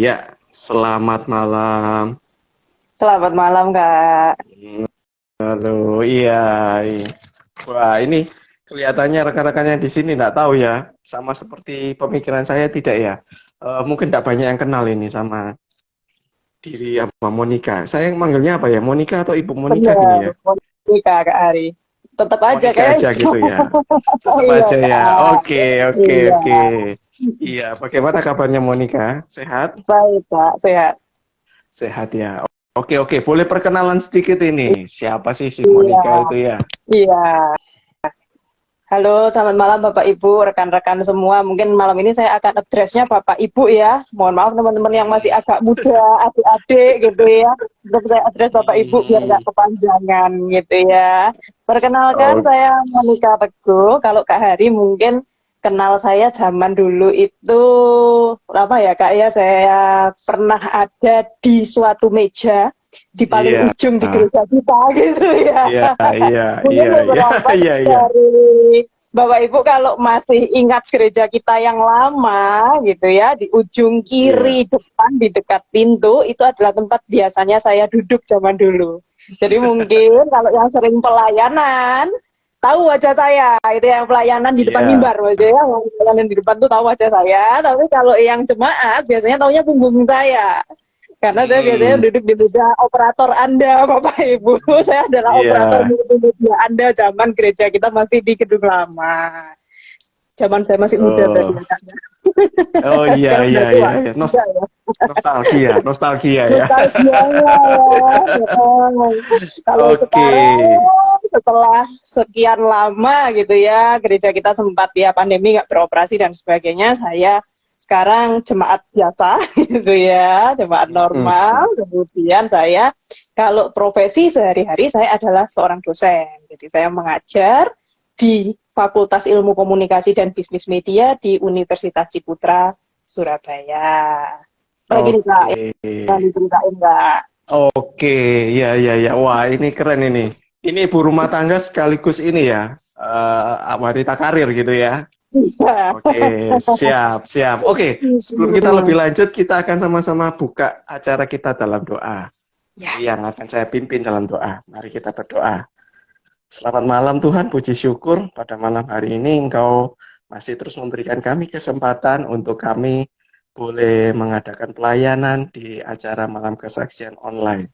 ya, selamat malam. Selamat malam, Kak. Halo, iya. Wah, ini kelihatannya rekan-rekannya di sini nggak tahu ya, sama seperti pemikiran saya tidak ya. Mungkin nggak banyak yang kenal ini sama diri apa Monica. Saya yang manggilnya apa ya, Monica atau Ibu Monica gini Benar, ya? Monika, Kak Ari. Tetap aja Monica kayak aja gitu ya. Tetap iya, aja ya. Kak. Oke, oke, Iya, oke. Iya, bagaimana kabarnya Monica? Sehat? baik, Kak. Sehat. Sehat ya. Oke, oke. Boleh perkenalan sedikit ini. Siapa sih si Iya, Monica itu ya? iya. Halo, selamat malam Bapak Ibu, rekan-rekan semua. Mungkin malam ini saya akan address-nya Bapak Ibu ya. Mohon maaf teman-teman yang masih agak muda, adik-adik gitu ya. Tetap saya address Bapak Ibu biar nggak Hmm, kepanjangan gitu ya. Perkenalkan, oh, saya Monika Teguh. Kalau Kak Hari mungkin kenal saya zaman dulu itu apa ya Kak ya, saya pernah ada di suatu meja di paling iya, ujung di gereja kita gitu ya. iya, iya, Mungkin iya, iya, beberapa iya, iya. dari Bapak Ibu kalau masih ingat gereja kita yang lama gitu ya, di ujung Iya. kiri depan di dekat pintu itu adalah tempat biasanya saya duduk zaman dulu. Jadi mungkin kalau yang sering pelayanan tahu wajah saya, itu yang pelayanan di depan Iya. mimbar aja ya, yang pelayanan di depan tuh tahu wajah saya, tapi kalau yang jemaat biasanya taunya punggung saya. Karena saya biasanya Hmm, duduk di meja operator Anda, Bapak Ibu. Saya adalah operator iya. multimedia Anda zaman gereja kita masih di gedung lama. Zaman saya masih muda berarti Oh, ya, Kak. oh iya, Sekarang iya, udah tua. iya, iya. Enggak ya. Nostalgia, nostalgia ya. Nostalgianya ya. Kalau Oke. sekarang setelah sekian lama gitu ya, gereja kita sempat ya pandemi nggak beroperasi dan sebagainya, saya sekarang jemaat biasa gitu ya, jemaat Mm-mm. normal. Kemudian saya kalau profesi sehari-hari saya adalah seorang dosen. Jadi saya mengajar di Fakultas Ilmu Komunikasi dan Bisnis Media di Universitas Ciputra, Surabaya. Lagi nih Kak, Oke. yang diceritain Kak. Oke, iya, iya, iya. Wah, ini keren ini. Ini ibu rumah tangga sekaligus ini ya, wanita karir gitu ya. Iya. Oke, siap, siap. Oke, sebelum kita lebih lanjut, kita akan sama-sama buka acara kita dalam doa. Ya, Yang akan saya pimpin dalam doa. Mari kita berdoa. Selamat malam Tuhan, puji syukur pada malam hari ini Engkau masih terus memberikan kami kesempatan untuk kami boleh mengadakan pelayanan di acara malam kesaksian online.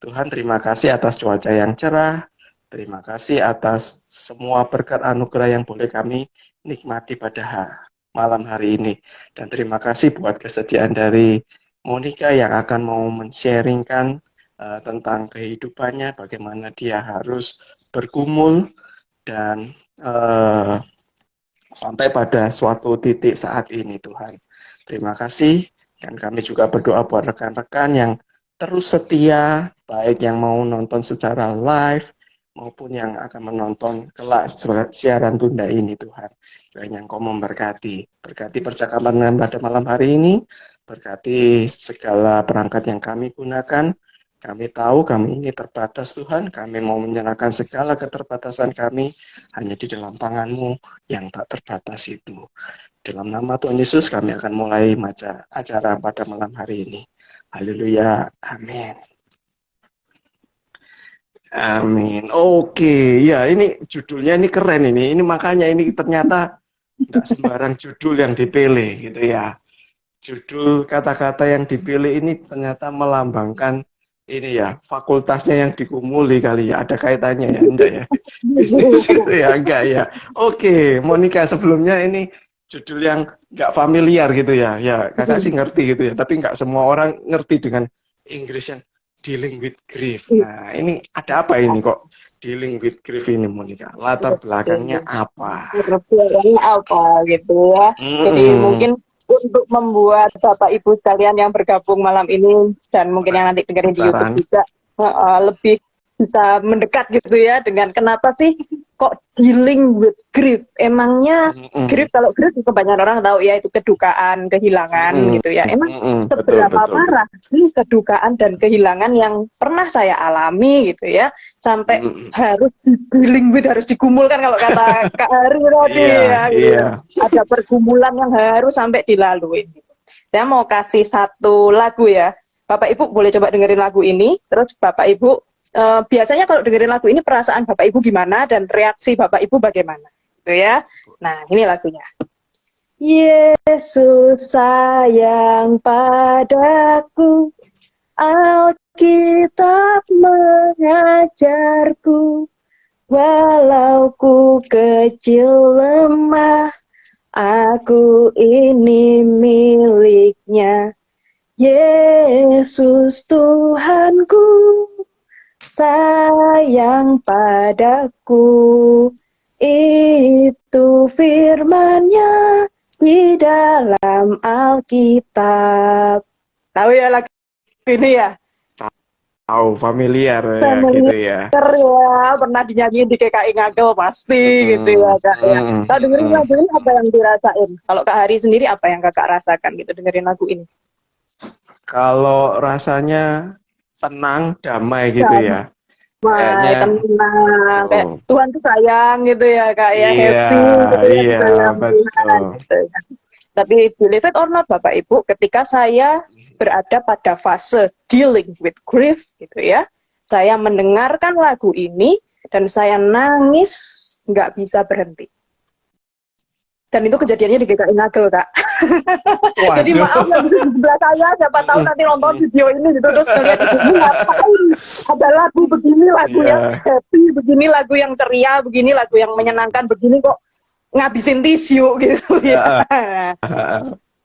Tuhan, terima kasih atas cuaca yang cerah. Terima kasih atas semua berkat anugerah yang boleh kami nikmati pada malam hari ini. Dan terima kasih buat kesediaan dari Monica yang akan mau men-sharingkan tentang kehidupannya, bagaimana dia harus bergumul dan sampai pada suatu titik saat ini, Tuhan. Terima kasih. Dan kami juga berdoa buat rekan-rekan yang terus setia, baik yang mau nonton secara live maupun yang akan menonton kelak siaran tunda ini, Tuhan. Kiranya Engkau memberkati. Berkati percakapan pada malam hari ini, berkati segala perangkat yang kami gunakan. Kami tahu kami ini terbatas, Tuhan. Kami mau menyerahkan segala keterbatasan kami hanya di dalam tangan-Mu yang tak terbatas itu. Dalam nama Tuhan Yesus kami akan mulai acara pada malam hari ini. Haleluya. Amin. Amin. Oke, ya ini judulnya ini keren ini. Ini makanya ini ternyata tidak sembarang judul yang dipilih gitu ya. Judul kata-kata yang dipilih ini ternyata melambangkan ini ya, fakultasnya yang digumuli kali ya. Ada kaitannya ya, enggak ya? Bisnis itu ya, enggak ya. Oke, Monica sebelumnya ini judul yang enggak familiar gitu ya. Ya, kakak sih ngerti gitu ya, tapi enggak semua orang ngerti dengan Inggris yang dealing with grief. Nah, ini ada apa ini kok dealing with grief ini, Monica? Latar belakangnya apa? Perbedaannya apa gitu ya. Jadi Mm-mm. mungkin untuk membuat Bapak Ibu sekalian yang bergabung malam ini dan mungkin yang nanti dengerin di YouTube Penasaran? juga lebih bisa mendekat gitu ya dengan kenapa sih kok dealing with grief. Emangnya Mm-mm. grief, kalau grief kebanyakan orang tahu ya itu kedukaan, kehilangan Mm-mm. gitu ya. Emang Mm-mm. Betul, seberapa betul. parah sih kedukaan dan kehilangan yang pernah saya alami gitu ya, sampai Mm-mm. harus dealing with, harus digumulkan kalau kata Kak Ari tadi Iya, ya gitu iya. ya. Ada pergumulan yang harus sampai dilalui. Saya mau kasih satu lagu ya. Bapak Ibu boleh coba dengerin lagu ini, terus Bapak Ibu biasanya kalau dengerin lagu ini perasaan Bapak Ibu gimana dan reaksi Bapak Ibu bagaimana, gitu ya. Nah, ini lagunya. Yesus sayang padaku, Alkitab mengajarku, walau ku kecil lemah, aku ini miliknya. Yesus Tuhanku, sayang padaku, itu firman-Nya di dalam Alkitab. Tahu ya lagu ini ya? Tahu, familiar ya, gitu ya. Ya, pernah dinyanyiin di KKI Ngagel pasti gitu ya Kak ya. Kalau dengerin lagu ini apa yang dirasain? Kalau Kak Hari sendiri apa yang Kakak rasakan gitu dengerin lagu ini? Kalau rasanya tenang, damai gitu ya. Kayaknya tenang, kayak oh, Tuhan tuh sayang gitu ya Kak ya, iya, happy gitu ya, iya, sayang Tuhan betul. gitu ya. Tapi believe it or not Bapak Ibu, ketika saya berada pada fase dealing with grief gitu ya, saya mendengarkan lagu ini dan saya nangis nggak bisa berhenti. Dan itu kejadiannya di GKI Nagel, Kak. Jadi maaf yang di sebelah saya, siapa tahu nanti nonton video ini gitu, terus ngeliat ini ngapain? Ada lagu begini, lagu yang happy, begini lagu yang ceria, begini lagu yang menyenangkan, begini kok ngabisin tisu gitu ya.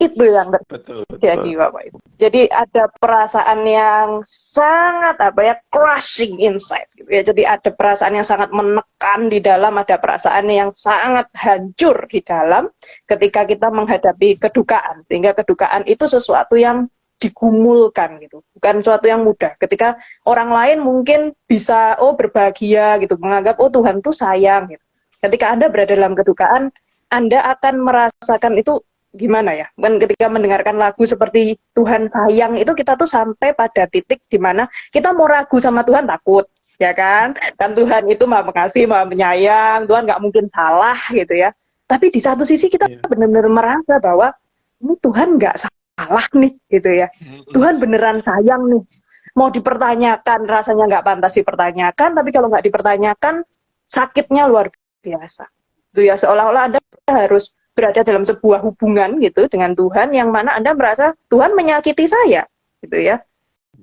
Itu yang terjadi Bapak Ibu. Jadi ada perasaan yang sangat crushing inside gitu ya. Jadi ada perasaan yang sangat menekan di dalam, ada perasaan yang sangat hancur di dalam ketika kita menghadapi kedukaan. Sehingga kedukaan itu sesuatu yang digumulkan gitu, bukan sesuatu yang mudah. Ketika orang lain mungkin bisa berbahagia gitu, menganggap Tuhan tuh sayang gitu. Ketika Anda berada dalam kedukaan, Anda akan merasakan itu gimana ya, kan ketika mendengarkan lagu seperti Tuhan sayang itu kita tuh sampai pada titik di mana kita mau ragu sama Tuhan, takut ya kan Tuhan itu maha pengasih, maha penyayang, Tuhan nggak mungkin salah gitu ya. Tapi di satu sisi kita benar-benar merasa bahwa ini Tuhan nggak salah nih gitu ya, Tuhan beneran sayang nih. Mau dipertanyakan rasanya nggak pantas dipertanyakan, tapi kalau nggak dipertanyakan sakitnya luar biasa itu ya, seolah-olah Anda harus berada dalam sebuah hubungan gitu dengan Tuhan yang mana Anda merasa Tuhan menyakiti saya gitu ya.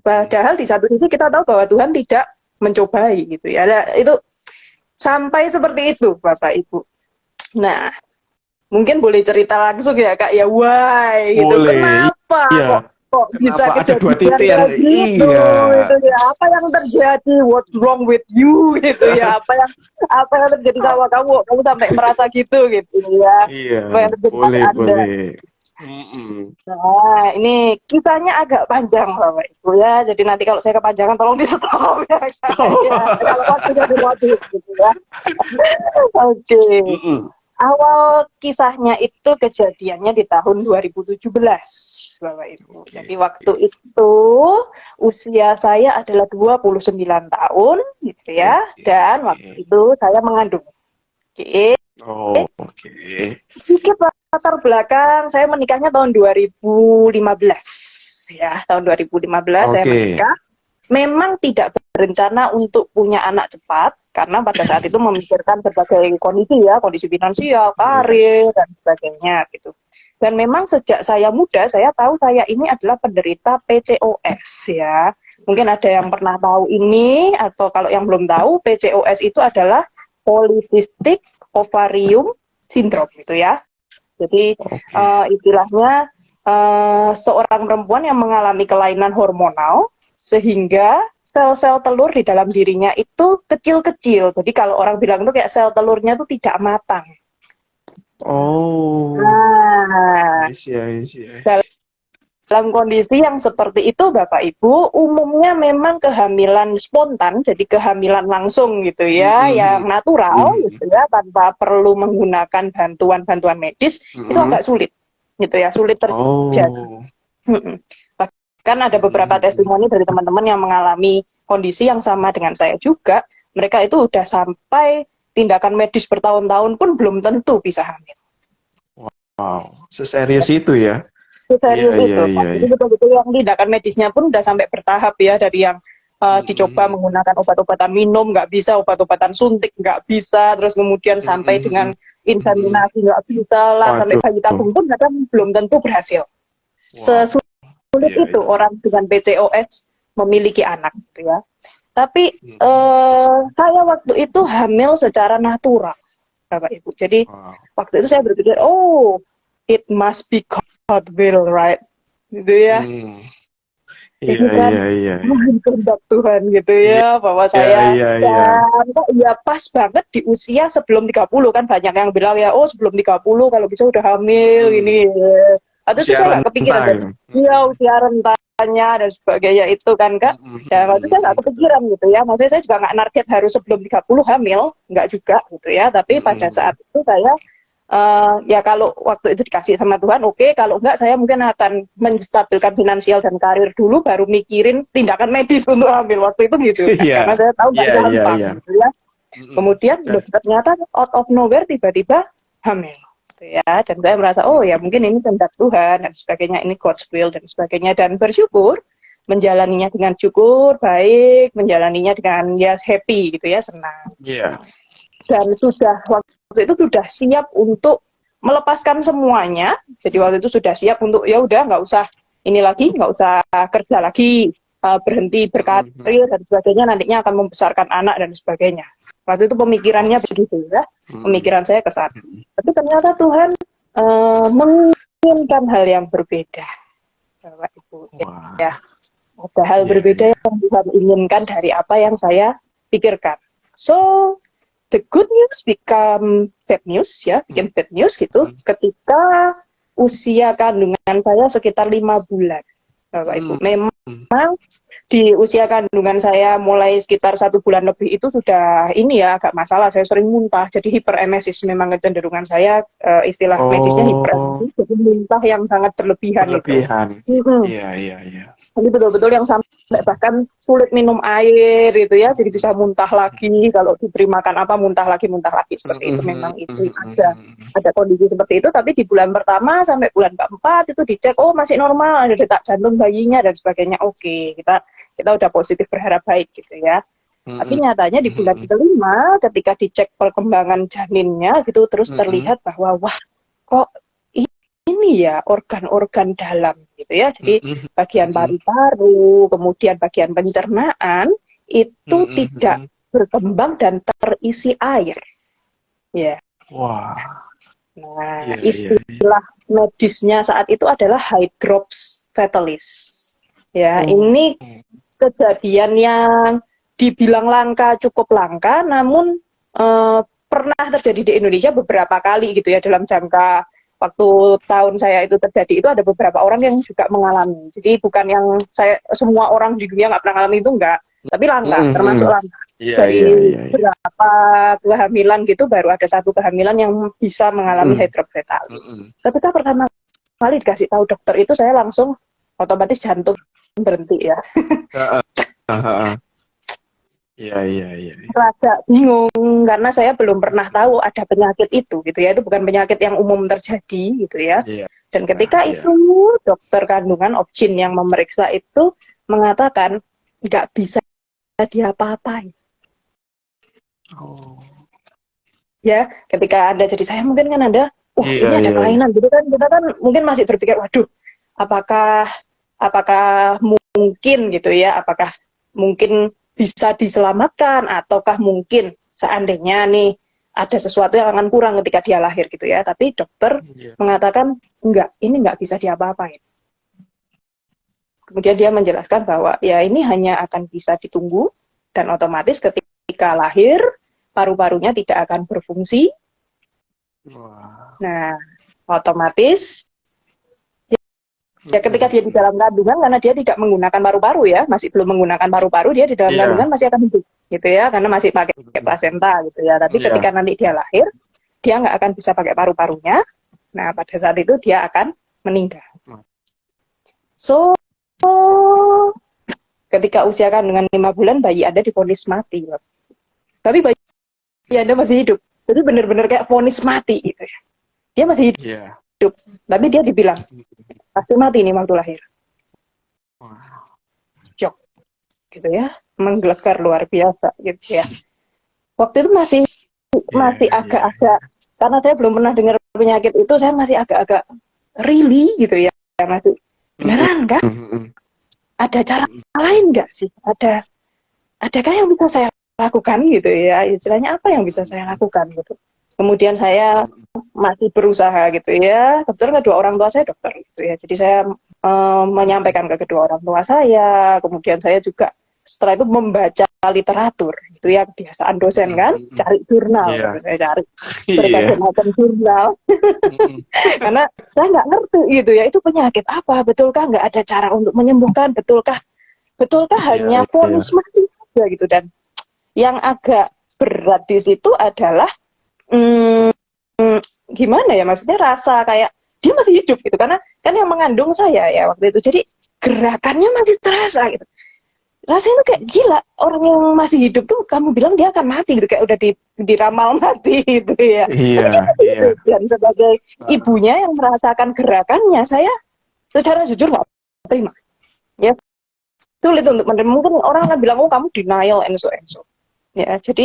Padahal di satu sisi kita tahu bahwa Tuhan tidak mencobai gitu ya. Nah, itu sampai seperti itu Bapak Ibu. Nah, mungkin boleh cerita langsung ya Kak ya, why gitu. Kenapa kok bisa kejadian gitu, gitu ya, apa yang terjadi, what's wrong with you gitu ya, apa yang terjadi sama kamu sampai merasa gitu ya. Iya, boleh. Nah, ini kisahnya agak panjang Bapak Ibu ya, jadi nanti kalau saya kepanjangan tolong di stop ya, kalau waktunya di gitu ya. Oke. Awal kisahnya itu kejadiannya di tahun 2017, Bapak Ibu. Jadi waktu itu usia saya adalah 29 tahun, gitu ya. Dan waktu itu saya mengandung. Sedikit latar belakang, saya menikahnya tahun 2015. Ya, tahun 2015 saya menikah. Memang tidak berencana untuk punya anak cepat, karena pada saat itu memikirkan berbagai kondisi ya, kondisi finansial, karir, dan sebagainya gitu. Dan memang sejak saya muda, saya tahu saya ini adalah penderita PCOS ya. Mungkin ada yang pernah tahu ini, atau kalau yang belum tahu, PCOS itu adalah Polycystic Ovarium Syndrome gitu ya. Jadi istilahnya seorang perempuan yang mengalami kelainan hormonal, sehingga sel-sel telur di dalam dirinya itu kecil-kecil. Jadi kalau orang bilang itu kayak sel telurnya itu tidak matang. Dalam kondisi yang seperti itu Bapak Ibu, umumnya memang kehamilan spontan, jadi kehamilan langsung gitu ya, yang natural gitu ya, tanpa perlu menggunakan bantuan medis, itu agak sulit gitu ya, sulit terjadi. Kan ada beberapa testimoni dari teman-teman yang mengalami kondisi yang sama dengan saya juga. Mereka itu udah sampai tindakan medis bertahun-tahun pun belum tentu bisa hamil. Wow, seserius itu ya? Serius iya, itu. iya, Jadi iya. betul-betul yang tindakan medisnya pun udah sampai bertahap ya, dari yang dicoba Mm-mm. menggunakan obat-obatan minum nggak bisa, obat-obatan suntik nggak bisa, terus kemudian sampai dengan Mm-mm. Mm-mm. inseminasi nggak bisa lah, sampai Waduh. bayi tabung pun kadang belum tentu berhasil. Wow. Sesulit Iya, itu iya. orang dengan PCOS memiliki anak gitu ya. Tapi Mm-mm. saya waktu itu hamil secara natural, Bapak Ibu. Jadi Wow. waktu itu saya berpikir, oh, it must be God will, right? Gitu ya. Hmm. Iya, Ini kan iya, iya, iya. kehendak Tuhan gitu Iya, ya, bahwa iya, saya iya, iya. dan kok ya pas banget di usia sebelum 30 kan, banyak yang bilang ya, oh sebelum 30 kalau bisa udah hamil Hmm. ini. Waktu itu Usia saya nggak renta kepikiran dan gitu. ya usia rentanya dan sebagainya itu kan Kak. Dan waktu itu saya nggak Betul. kepikiran gitu ya. Maksudnya saya juga nggak target harus sebelum 30 hamil, nggak juga gitu ya. Tapi pada Mm-mm. saat itu saya ya kalau waktu itu dikasih sama Tuhan, oke. Kalau enggak, saya mungkin akan menstabilkan finansial dan karir dulu, baru mikirin tindakan medis untuk hamil waktu itu gitu kan. Iya, Karena saya tahu nggak iya, iya, gampang iya. gitu ya. Mm-mm. Kemudian Dan, ternyata out of nowhere tiba-tiba hamil. Gitu ya. Dan saya merasa, oh ya mm-mm. mungkin ini kehendak Tuhan dan sebagainya, ini God's will dan sebagainya. Dan bersyukur, menjalaninya dengan syukur, baik, menjalaninya dengan ya happy gitu ya, senang. Iya. Dan sudah waktu itu sudah siap untuk melepaskan semuanya. Jadi waktu itu sudah siap untuk ya udah nggak usah ini lagi, nggak usah kerja lagi, berhenti Mm-mm. berkarir dan sebagainya, nantinya akan membesarkan anak dan sebagainya. Waktu itu Oh. pemikirannya begitu ya, Mm-mm. pemikiran saya ke sana. Mm-mm. Tapi ternyata Tuhan menginginkan hal yang berbeda, Bapak Ibu. Wah, Ya, ada hal iya, berbeda iya. yang Tuhan inginkan dari apa yang saya pikirkan. So, the good news become bad news ya, bikin bad news gitu, Mm-mm. ketika usia kandungan saya sekitar 5 bulan, Bapak Ibu. Memang di usia kandungan saya mulai sekitar 1 bulan lebih itu sudah ini ya agak masalah, saya sering muntah, jadi hiperemesis, memang kecenderungan saya istilah medisnya Oh, hiperemesis, jadi muntah yang sangat berlebihan itu. berlebihan. Mm-hmm. Iya, iya, iya. Ini betul-betul yang sampai bahkan sulit minum air gitu ya, jadi bisa muntah lagi, kalau diberi makan apa muntah lagi seperti itu. Memang itu ada kondisi seperti itu. Tapi di bulan pertama sampai bulan keempat itu dicek, oh masih normal, ada detak jantung bayinya dan sebagainya. Oke, kita udah positif, berharap baik gitu ya. Tapi nyatanya di bulan kelima ketika dicek perkembangan janinnya gitu, terus terlihat bahwa wah, kok ini ya organ-organ dalam gitu ya. Jadi bagian paru-paru, kemudian bagian pencernaan itu tidak berkembang dan terisi air. Ya. Wah, Nah, iya, iya, iya. istilah medisnya saat itu adalah hydrops fetalis. Ya, Oh, ini kejadian yang dibilang langka, cukup langka, namun pernah terjadi di Indonesia beberapa kali gitu ya, dalam jangka waktu tahun saya itu terjadi itu ada beberapa orang yang juga mengalami. Jadi bukan yang semua orang di dunia nggak pernah mengalami itu, enggak, tapi langka, termasuk langka. iya, iya, Dari iya, iya. berapa kehamilan gitu baru ada 1 kehamilan yang bisa mengalami hidrofetalis. Ketika pertama kali dikasih tahu dokter itu, saya langsung otomatis jantung berhenti ya. Iya, iya, iya. Rada bingung karena saya belum pernah tahu ada penyakit itu gitu ya. Itu bukan penyakit yang umum terjadi gitu ya. Iya, Dan ketika iya. itu dokter kandungan Obgyn yang memeriksa itu mengatakan nggak bisa diapa-apain. Oh. Ya, ketika Anda jadi saya mungkin kan Anda, Iya, ini ada iya, iya. kelainan gitu kan, kita kan mungkin masih berpikir, waduh, apakah mungkin gitu ya, apakah mungkin bisa diselamatkan, ataukah mungkin seandainya nih ada sesuatu yang akan kurang ketika dia lahir gitu ya. Tapi dokter Iya. mengatakan enggak, ini enggak bisa diapa-apain. Kemudian dia menjelaskan bahwa ya ini hanya akan bisa ditunggu, dan otomatis ketika lahir paru-parunya tidak akan berfungsi. Wah. Nah, otomatis ya ketika dia di dalam kandungan, karena dia tidak menggunakan paru-paru ya, masih belum menggunakan paru-paru, dia di dalam kandungan masih akan hidup gitu ya, karena masih pakai plasenta gitu ya. Tapi ketika nanti dia lahir, dia nggak akan bisa pakai paru-parunya. Nah, pada saat itu dia akan meninggal. So, ketika usia kandungan 5 bulan, bayi Anda divonis mati. Tapi bayi Anda masih hidup. Jadi benar-benar kayak vonis mati gitu ya. Dia masih hidup. Tapi dia dibilang, pasti mati nih waktu lahir. Wah. Shock gitu ya, menggelegar luar biasa gitu ya. Waktu itu masih Iya, iya. agak-agak, karena saya belum pernah dengar penyakit itu, saya masih agak-agak really gitu ya, masih beneran kah? Ada cara lain nggak sih? Adakah yang bisa saya lakukan gitu ya? Istilahnya apa yang bisa saya lakukan gitu? Kemudian saya masih berusaha gitu ya. Kebetulan kedua orang tua saya dokter gitu ya. Jadi saya menyampaikan ke kedua orang tua saya. Kemudian saya juga setelah itu membaca literatur gitu ya, kebiasaan dosen kan, cari jurnal Iya. gitu. Saya cari Iya. berbagai macam jurnal karena saya nggak ngerti gitu ya, itu penyakit apa, betulkah nggak ada cara untuk menyembuhkan, betulkah Iya, hanya iya. vonis mati saja gitu. Dan yang agak berat di situ adalah gimana ya, maksudnya rasa kayak dia masih hidup gitu, karena kan yang mengandung saya ya waktu itu, jadi gerakannya masih terasa gitu. Rasanya tuh kayak gila, orang yang masih hidup tuh kamu bilang dia akan mati gitu, kayak udah diramal mati gitu ya. Tapi dia Iya, masih iya. hidup. Dan sebagai ibunya yang merasakan gerakannya, saya secara jujur nggak terima. Ya, sulit untuk menerima. Mungkin orang akan bilang, oh kamu denial and so and so. Ya, jadi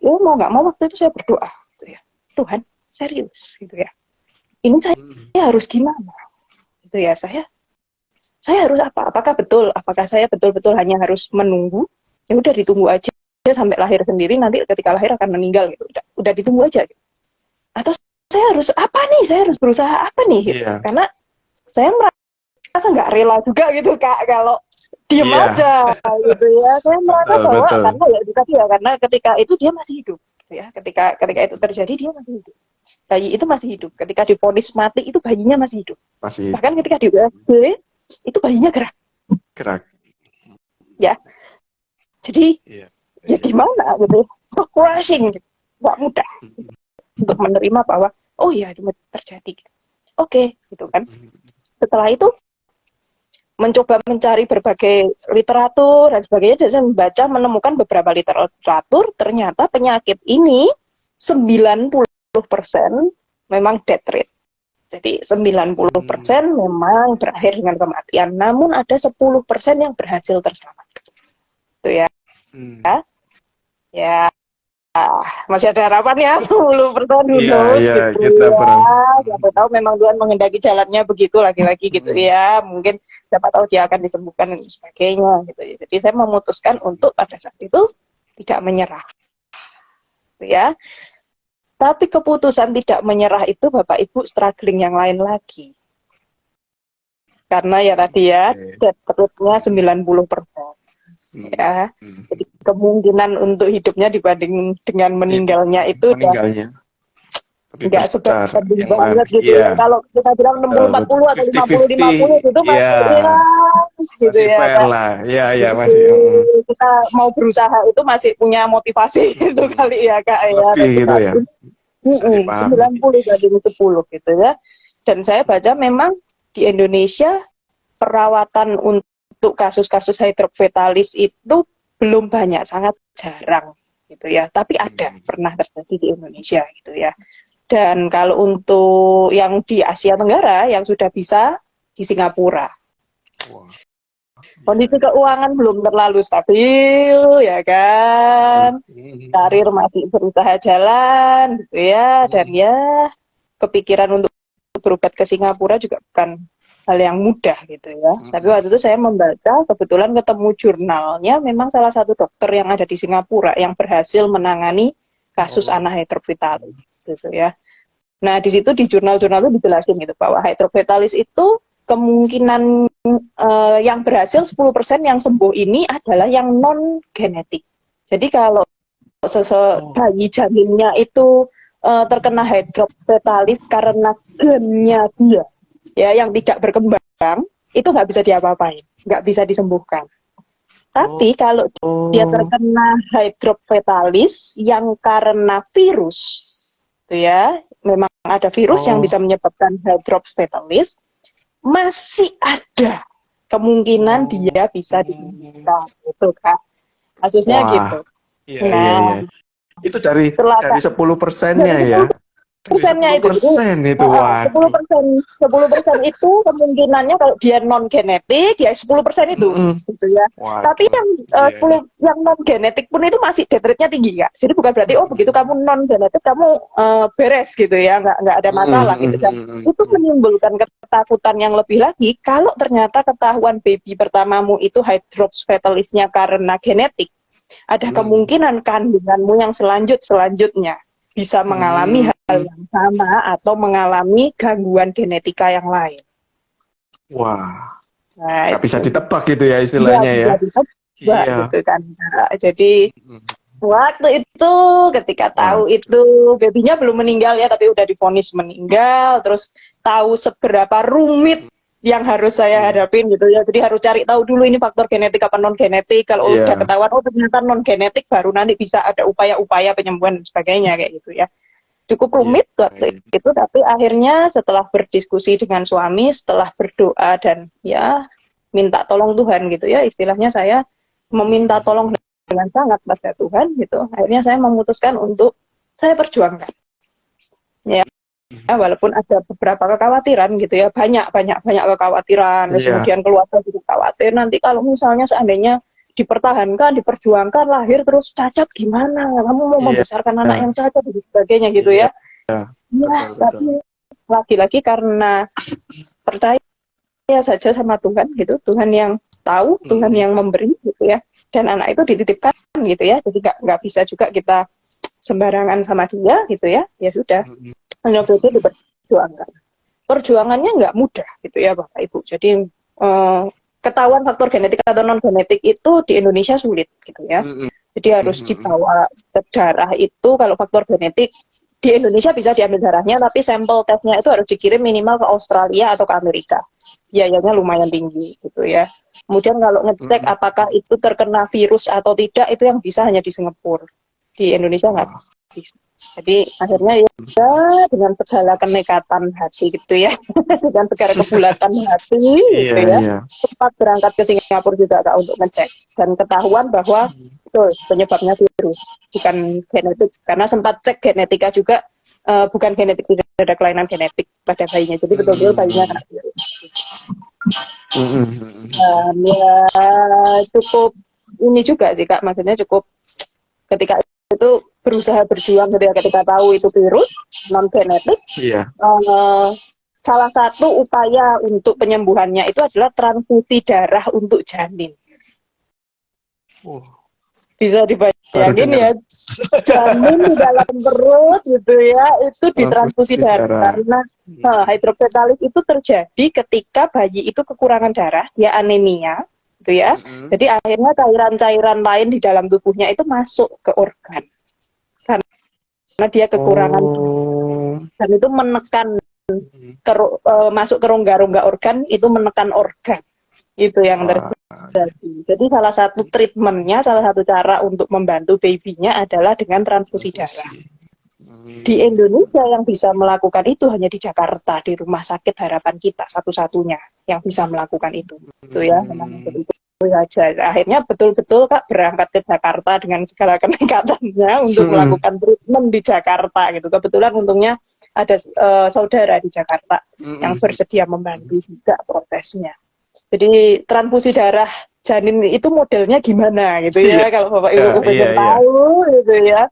mau nggak mau waktu itu saya berdoa gitu ya. Tuhan, serius gitu ya. Ini saya harus gimana? Gitu ya, saya harus apa? Apakah saya betul-betul hanya harus menunggu? Ya udah ditunggu aja sampai lahir sendiri, nanti ketika lahir akan meninggal gitu. Udah ditunggu aja gitu. Atau saya harus apa nih? Saya harus berusaha apa nih gitu. Iya. Karena saya merasa nggak rela juga gitu Kak, kalau diem Iya. aja gitu ya. Saya merasa Betul, bahwa betul. karena ya tadi ya, karena ketika itu dia masih hidup gitu ya. Ketika itu terjadi dia masih hidup. Bayi itu masih hidup. Ketika divonis mati itu bayinya masih hidup. Masih Bahkan ketika di USG itu bayinya gerak. gerak. Ya. Jadi Iya. ya Iya. gimana gitu. So crushing gitu. Gak mudah untuk menerima bahwa oh iya itu terjadi gitu. Oke, gitu kan. Setelah itu mencoba mencari berbagai literatur dan sebagainya, dan saya membaca, menemukan beberapa literatur, ternyata penyakit ini 90% memang death rate. Jadi 90% memang berakhir dengan kematian, namun ada 10% yang berhasil terselamatkan. Itu ya. Ya, masih ada harapan ya, 10% who Iya, knows iya, gitu kita ya. Siapa tahu memang Tuhan menghendaki jalannya begitu lagi-lagi gitu ya. Mungkin siapa tahu dia akan disembuhkan dan sebagainya gitu ya. Jadi saya memutuskan untuk pada saat itu tidak menyerah. Gitu ya. Tapi keputusan tidak menyerah itu Bapak Ibu struggling yang lain lagi. Karena ya tadi ya, death rate-nya 90%. Ya. Jadi kemungkinan untuk hidupnya dibanding dengan meninggalnya itu meninggalnya lebih nggak besar sebanding yang banget mana gitu ya. Kalau kita bilang 60-40 atau 50-50 gitu ya masih ya gitu masih ya fair Kak. lah ya ya Jadi masih kita mau berusaha itu masih punya motivasi gitu kali ya Kak ya. lebih Tapi gitu saat ya ini bisa dipahami 90 banding 10 gitu ya. Dan saya baca memang di Indonesia perawatan untuk kasus-kasus hidrofetalis itu belum banyak, sangat jarang gitu ya. Tapi ada, pernah terjadi di Indonesia gitu ya. Dan kalau untuk yang di Asia Tenggara yang sudah bisa di Singapura. Kondisi keuangan belum terlalu stabil ya kan. Karir masih berusaha jalan gitu ya, dan ya kepikiran untuk berobat ke Singapura juga bukan hal yang mudah gitu ya. Tapi waktu itu saya membaca, kebetulan ketemu jurnalnya, memang salah satu dokter yang ada di Singapura yang berhasil menangani kasus anak hidrofetalis gitu ya. Nah di situ di jurnal-jurnal itu dijelasin gitu bahwa hidrofetalis itu kemungkinan yang berhasil 10% yang sembuh ini adalah yang non genetik. Jadi kalau bayi janinnya itu terkena hidrofetalis karena gennya dia ya yang tidak berkembang, itu nggak bisa diapa-apain, nggak bisa disembuhkan. Tapi kalau dia terkena hidrofetalis yang karena virus, itu ya, memang ada virus yang bisa menyebabkan hidrofetalis, masih ada kemungkinan dia bisa disembuhkan, gitu Kak. Kasusnya gitu. Iya, Nah, iya. Itu dari 10%-nya itu ya. persennya itu. 10% itu, Sepuluh waduh. persen, 10% itu kemungkinannya kalau dia non genetik ya 10% itu, gitu ya. Tapi Waduh. yang Iya, iya. 10 yang non genetik pun itu masih death rate-nya tinggi Kak. Jadi bukan berarti oh begitu kamu non genetik kamu beres gitu ya, nggak ada masalah gitu kan. Itu menimbulkan ketakutan yang lebih lagi kalau ternyata ketahuan baby pertamamu itu hydrops fetalis-nya karena genetik. Ada kemungkinan kandunganmu yang selanjutnya bisa mengalami hal yang sama atau mengalami gangguan genetika yang lain. Wah, Nah, nggak bisa itu ditebak gitu ya istilahnya ya. bisa ditebak Iya. gitu kan. Nah, jadi waktu itu ketika tahu Waduh. itu babynya belum meninggal ya, tapi udah divonis meninggal, terus tahu seberapa rumit yang harus saya hadapin gitu ya. Jadi harus cari tahu dulu ini faktor genetik apa non genetik. Kalau udah ketahuan oh ternyata non genetik, baru nanti bisa ada upaya-upaya penyembuhan dan sebagainya kayak gitu ya. Cukup rumit waktu itu, tapi akhirnya setelah berdiskusi dengan suami, setelah berdoa dan ya minta tolong Tuhan gitu ya, istilahnya saya meminta tolong dengan sangat pada Tuhan gitu. Akhirnya saya memutuskan untuk saya perjuangkan. Ya, walaupun ada beberapa kekhawatiran gitu ya, banyak kekhawatiran. Kemudian keluarga juga khawatir nanti kalau misalnya seandainya dipertahankan, diperjuangkan, lahir terus cacat gimana? Kamu mau membesarkan anak yang cacat dan sebagainya gitu ya. Ya, tapi lagi-lagi karena percaya saja sama Tuhan gitu, Tuhan yang tahu, Tuhan yang memberi gitu ya. Dan anak itu dititipkan gitu ya, jadi nggak bisa juga kita sembarangan sama dia gitu ya. Ya sudah, hanya itu diperjuangkan. Perjuangannya nggak mudah gitu ya Bapak Ibu. Jadi ketahuan faktor genetik atau non genetik itu di Indonesia sulit gitu ya. Jadi harus dibawa ke darah itu. Kalau faktor genetik di Indonesia bisa diambil darahnya, tapi sampel tesnya itu harus dikirim minimal ke Australia atau ke Amerika. Biayanya lumayan tinggi gitu ya. Kemudian kalau ngecek apakah itu terkena virus atau tidak, itu yang bisa hanya di Singapura. Di Indonesia nggak bisa. Jadi akhirnya ya dengan segala kenekatan hati gitu ya, dengan segala kebulatan hati gitu ya, sempat berangkat ke Singapura juga Kak untuk ngecek dan ketahuan bahwa penyebabnya virus bukan genetik, karena sempat cek genetika juga bukan genetik, tidak ada kelainan genetik pada bayinya, jadi betul-betul bayinya kena virus. Dan ya cukup ini juga sih Kak, maksudnya cukup ketika itu berusaha berjuang ketika tahu itu virus non genetik. Salah satu upaya untuk penyembuhannya itu adalah transfusi darah untuk janin. Bisa dibayangin ya, janin di dalam perut gitu ya, itu ditransfusi darah. Karena hidrofetalis itu terjadi ketika bayi itu kekurangan darah, ya anemia gitu ya. Jadi akhirnya cairan-cairan lain di dalam tubuhnya itu masuk ke organ. Karena dia kekurangan dan itu menekan masuk ke rongga-rongga organ, itu menekan organ. Itu yang terjadi. Jadi salah satu treatmentnya, salah satu cara untuk membantu babynya adalah dengan transfusi darah. Di Indonesia yang bisa melakukan itu hanya di Jakarta, di Rumah Sakit Harapan Kita, satu-satunya yang bisa melakukan itu. Itu ya, memang itu saja. Akhirnya betul-betul Kak berangkat ke Jakarta dengan segala kenekatannya untuk melakukan treatment di Jakarta gitu. Kebetulan untungnya ada saudara di Jakarta yang bersedia membantu juga prosesnya. Jadi transfusi darah janin itu modelnya gimana gitu ya, kalau Bapak Ibu pengen tahu gitu ya.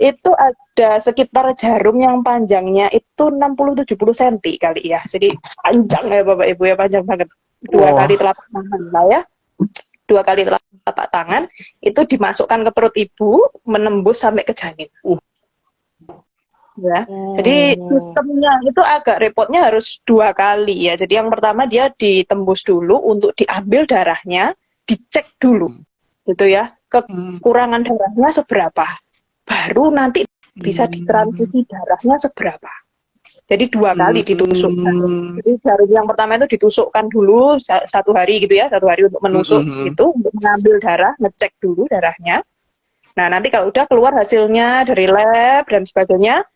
Itu ada sekitar jarum yang panjangnya itu 60-70 cm kali ya. Jadi panjang ya Bapak Ibu ya, panjang banget. 2 kali telapak tangan lah ya. 2 kali telapak tangan itu dimasukkan ke perut ibu, menembus sampai ke janin. Ya. Jadi sistemnya itu agak repotnya harus 2 kali ya. Jadi yang pertama dia ditembus dulu untuk diambil darahnya, dicek dulu gitu ya, kekurangan darahnya seberapa, baru nanti bisa ditransfusi darahnya seberapa. Jadi 2 kali ditusukkan. Jadi jarum yang pertama itu ditusukkan dulu 1 hari gitu ya, 1 hari untuk menusuk itu, untuk mengambil darah, ngecek dulu darahnya. Nah nanti kalau udah keluar hasilnya dari lab dan sebagainya,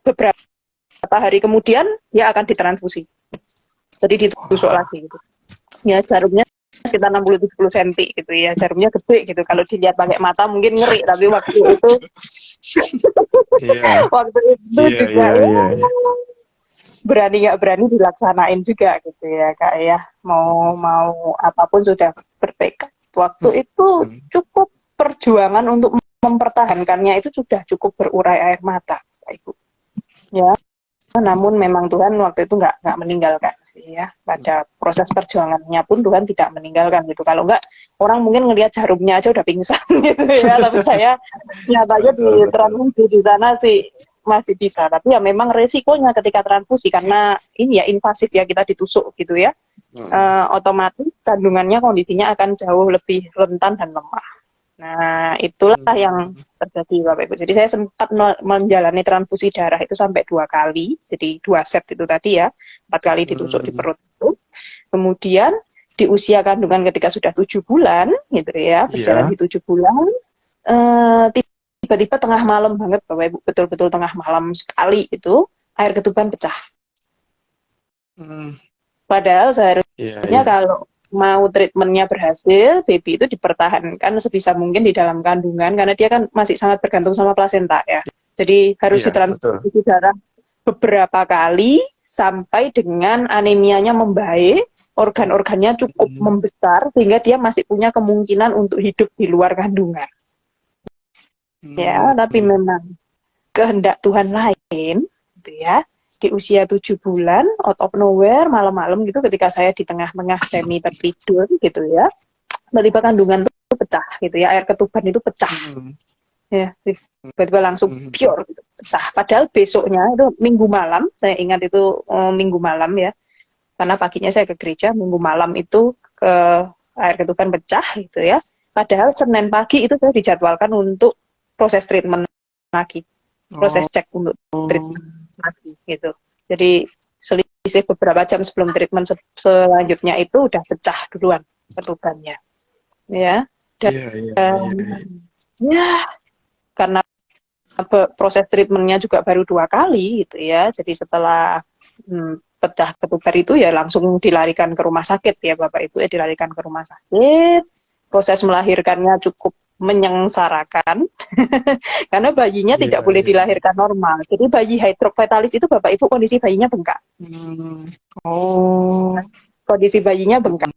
beberapa hari kemudian dia akan ditransfusi. Jadi ditusuk lagi gitu. Ya jarumnya sekitar 60-70 cm gitu ya, jarumnya gede gitu. Kalau dilihat pakai mata mungkin ngeri, tapi waktu itu Iya, waktu itu iya, juga iya, ya iya, iya. berani nggak berani dilaksanain juga gitu ya kak ya. Mau mau apapun sudah bertekad. Waktu itu Hmm. cukup perjuangan untuk mempertahankannya itu sudah cukup berurai air mata, Pak Ibu. Ya, namun memang Tuhan waktu itu nggak meninggalkan sih ya. Pada proses perjuangannya pun Tuhan tidak meninggalkan gitu. Kalau nggak, orang mungkin ngelihat jarumnya aja udah pingsan gitu ya. Tapi saya nyatanya di Betul, betul. transfusi di sana sih masih bisa. Tapi ya memang resikonya ketika transfusi karena ini ya invasif ya, kita ditusuk gitu ya. Hmm. Otomatis kandungannya kondisinya akan jauh lebih rentan dan lemah. Nah, itulah yang Hmm. terjadi Bapak Ibu. Jadi saya sempat menjalani transfusi darah itu sampai 2 kali. Jadi 2 set itu tadi ya, 4 kali ditusuk di Hmm. perut itu. Kemudian di usia kandungan ketika sudah 7 bulan, gitu ya, berjalan Iya. di 7 bulan, tiba-tiba tengah malam banget Bapak Ibu, betul-betul tengah malam sekali itu, air ketuban pecah. Hmm. Padahal Iya, seharusnya iya. kalau mau treatmentnya berhasil, baby itu dipertahankan sebisa mungkin di dalam kandungan karena dia kan masih sangat bergantung sama plasenta ya. Jadi harus Iya, betul. ditransfusi darah beberapa kali sampai dengan anemianya membaik, organ-organnya cukup Hmm. membesar sehingga dia masih punya kemungkinan untuk hidup di luar kandungan. Ya, tapi Hmm. memang kehendak Tuhan lain, gitu ya. Di usia 7 bulan, out of nowhere, malam-malam gitu, ketika saya di tengah-tengah semi tertidur gitu ya, tiba-tiba kandungan itu pecah gitu ya, air ketuban itu pecah, Hmm. ya, tiba-tiba langsung Hmm. pure gitu, pecah. Padahal besoknya itu minggu malam, saya ingat itu minggu malam ya, karena paginya saya ke gereja, minggu malam itu ke air ketuban pecah gitu ya. Padahal Senin pagi itu saya dijadwalkan untuk proses treatment lagi, proses Oh. cek untuk treatment lagi gitu. Jadi selisih beberapa jam sebelum treatment selanjutnya itu udah pecah duluan ketubannya, ya. Dan Iya, iya, iya, iya. ya karena proses treatmentnya juga baru 2 kali gitu ya. Jadi setelah pecah ketubar itu ya langsung dilarikan ke rumah sakit ya Bapak Ibu ya, dilarikan ke rumah sakit. Proses melahirkannya cukup menyengsarakan karena bayinya Iya, tidak boleh iya, iya. dilahirkan normal. Jadi bayi hidrofetalis itu Bapak Ibu kondisi bayinya bengkak. Hmm. Oh. Kondisi bayinya bengkak.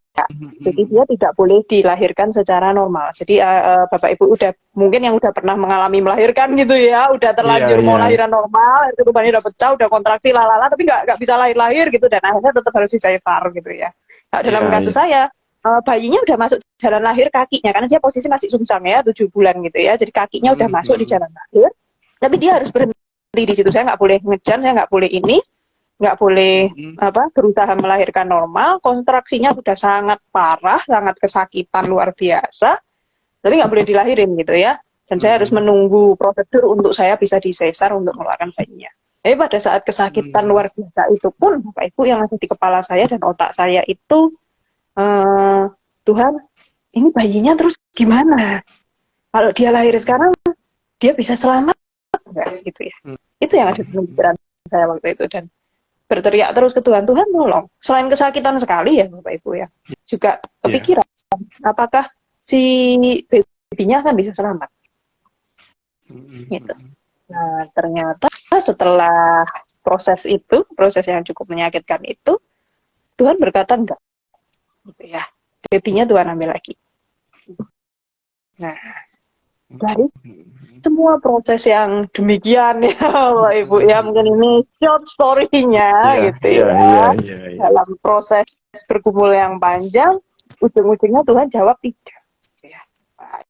Jadi dia tidak boleh dilahirkan secara normal. Jadi Bapak Ibu udah mungkin yang udah pernah mengalami melahirkan gitu ya, udah Iya, terlanjur mau iya. lahiran normal, itu tubuhnya udah pecah, udah kontraksi lalala, tapi nggak bisa lahir-lahir gitu dan akhirnya tetap harus disesar gitu ya. Nah, dalam Iya, kasus iya. saya bayinya udah masuk jalan lahir kakinya karena dia posisi masih sungsang ya 7 bulan gitu ya. Jadi kakinya udah masuk di Hmm. jalan lahir, tapi dia harus berhenti di situ. Saya nggak boleh ngejan, saya nggak boleh ini, nggak boleh Hmm. berusaha melahirkan normal, kontraksinya sudah sangat parah, sangat kesakitan luar biasa, tapi nggak boleh dilahirin gitu ya. Dan saya harus Hmm. menunggu prosedur untuk saya bisa disesar untuk mengeluarkan bayinya. Tapi pada saat kesakitan Hmm. luar biasa itu pun, Bapak Ibu, yang ada di kepala saya dan otak saya itu, eh, Tuhan, ini bayinya terus gimana? Kalau dia lahir sekarang, dia bisa selamat nggak gitu ya? Itu yang ada di pikiran saya waktu itu dan berteriak terus ke Tuhan, Tuhan tolong. Selain kesakitan sekali ya Bapak Ibu ya, juga Iya. kepikiran apakah si babynya akan bisa selamat gitu. Hmm. Nah ternyata setelah proses itu, proses yang cukup menyakitkan itu, Tuhan berkata enggak, gitu ya. Babynya Tuhan ambil lagi. Nah dari semua proses yang demikian ya Bapak Ibu ya, mungkin ini short story-nya Iya, gitu iya, iya, ya. iya, iya. Dalam proses bergumul yang panjang, ujung-ujungnya Tuhan jawab tidak. Ya, nah,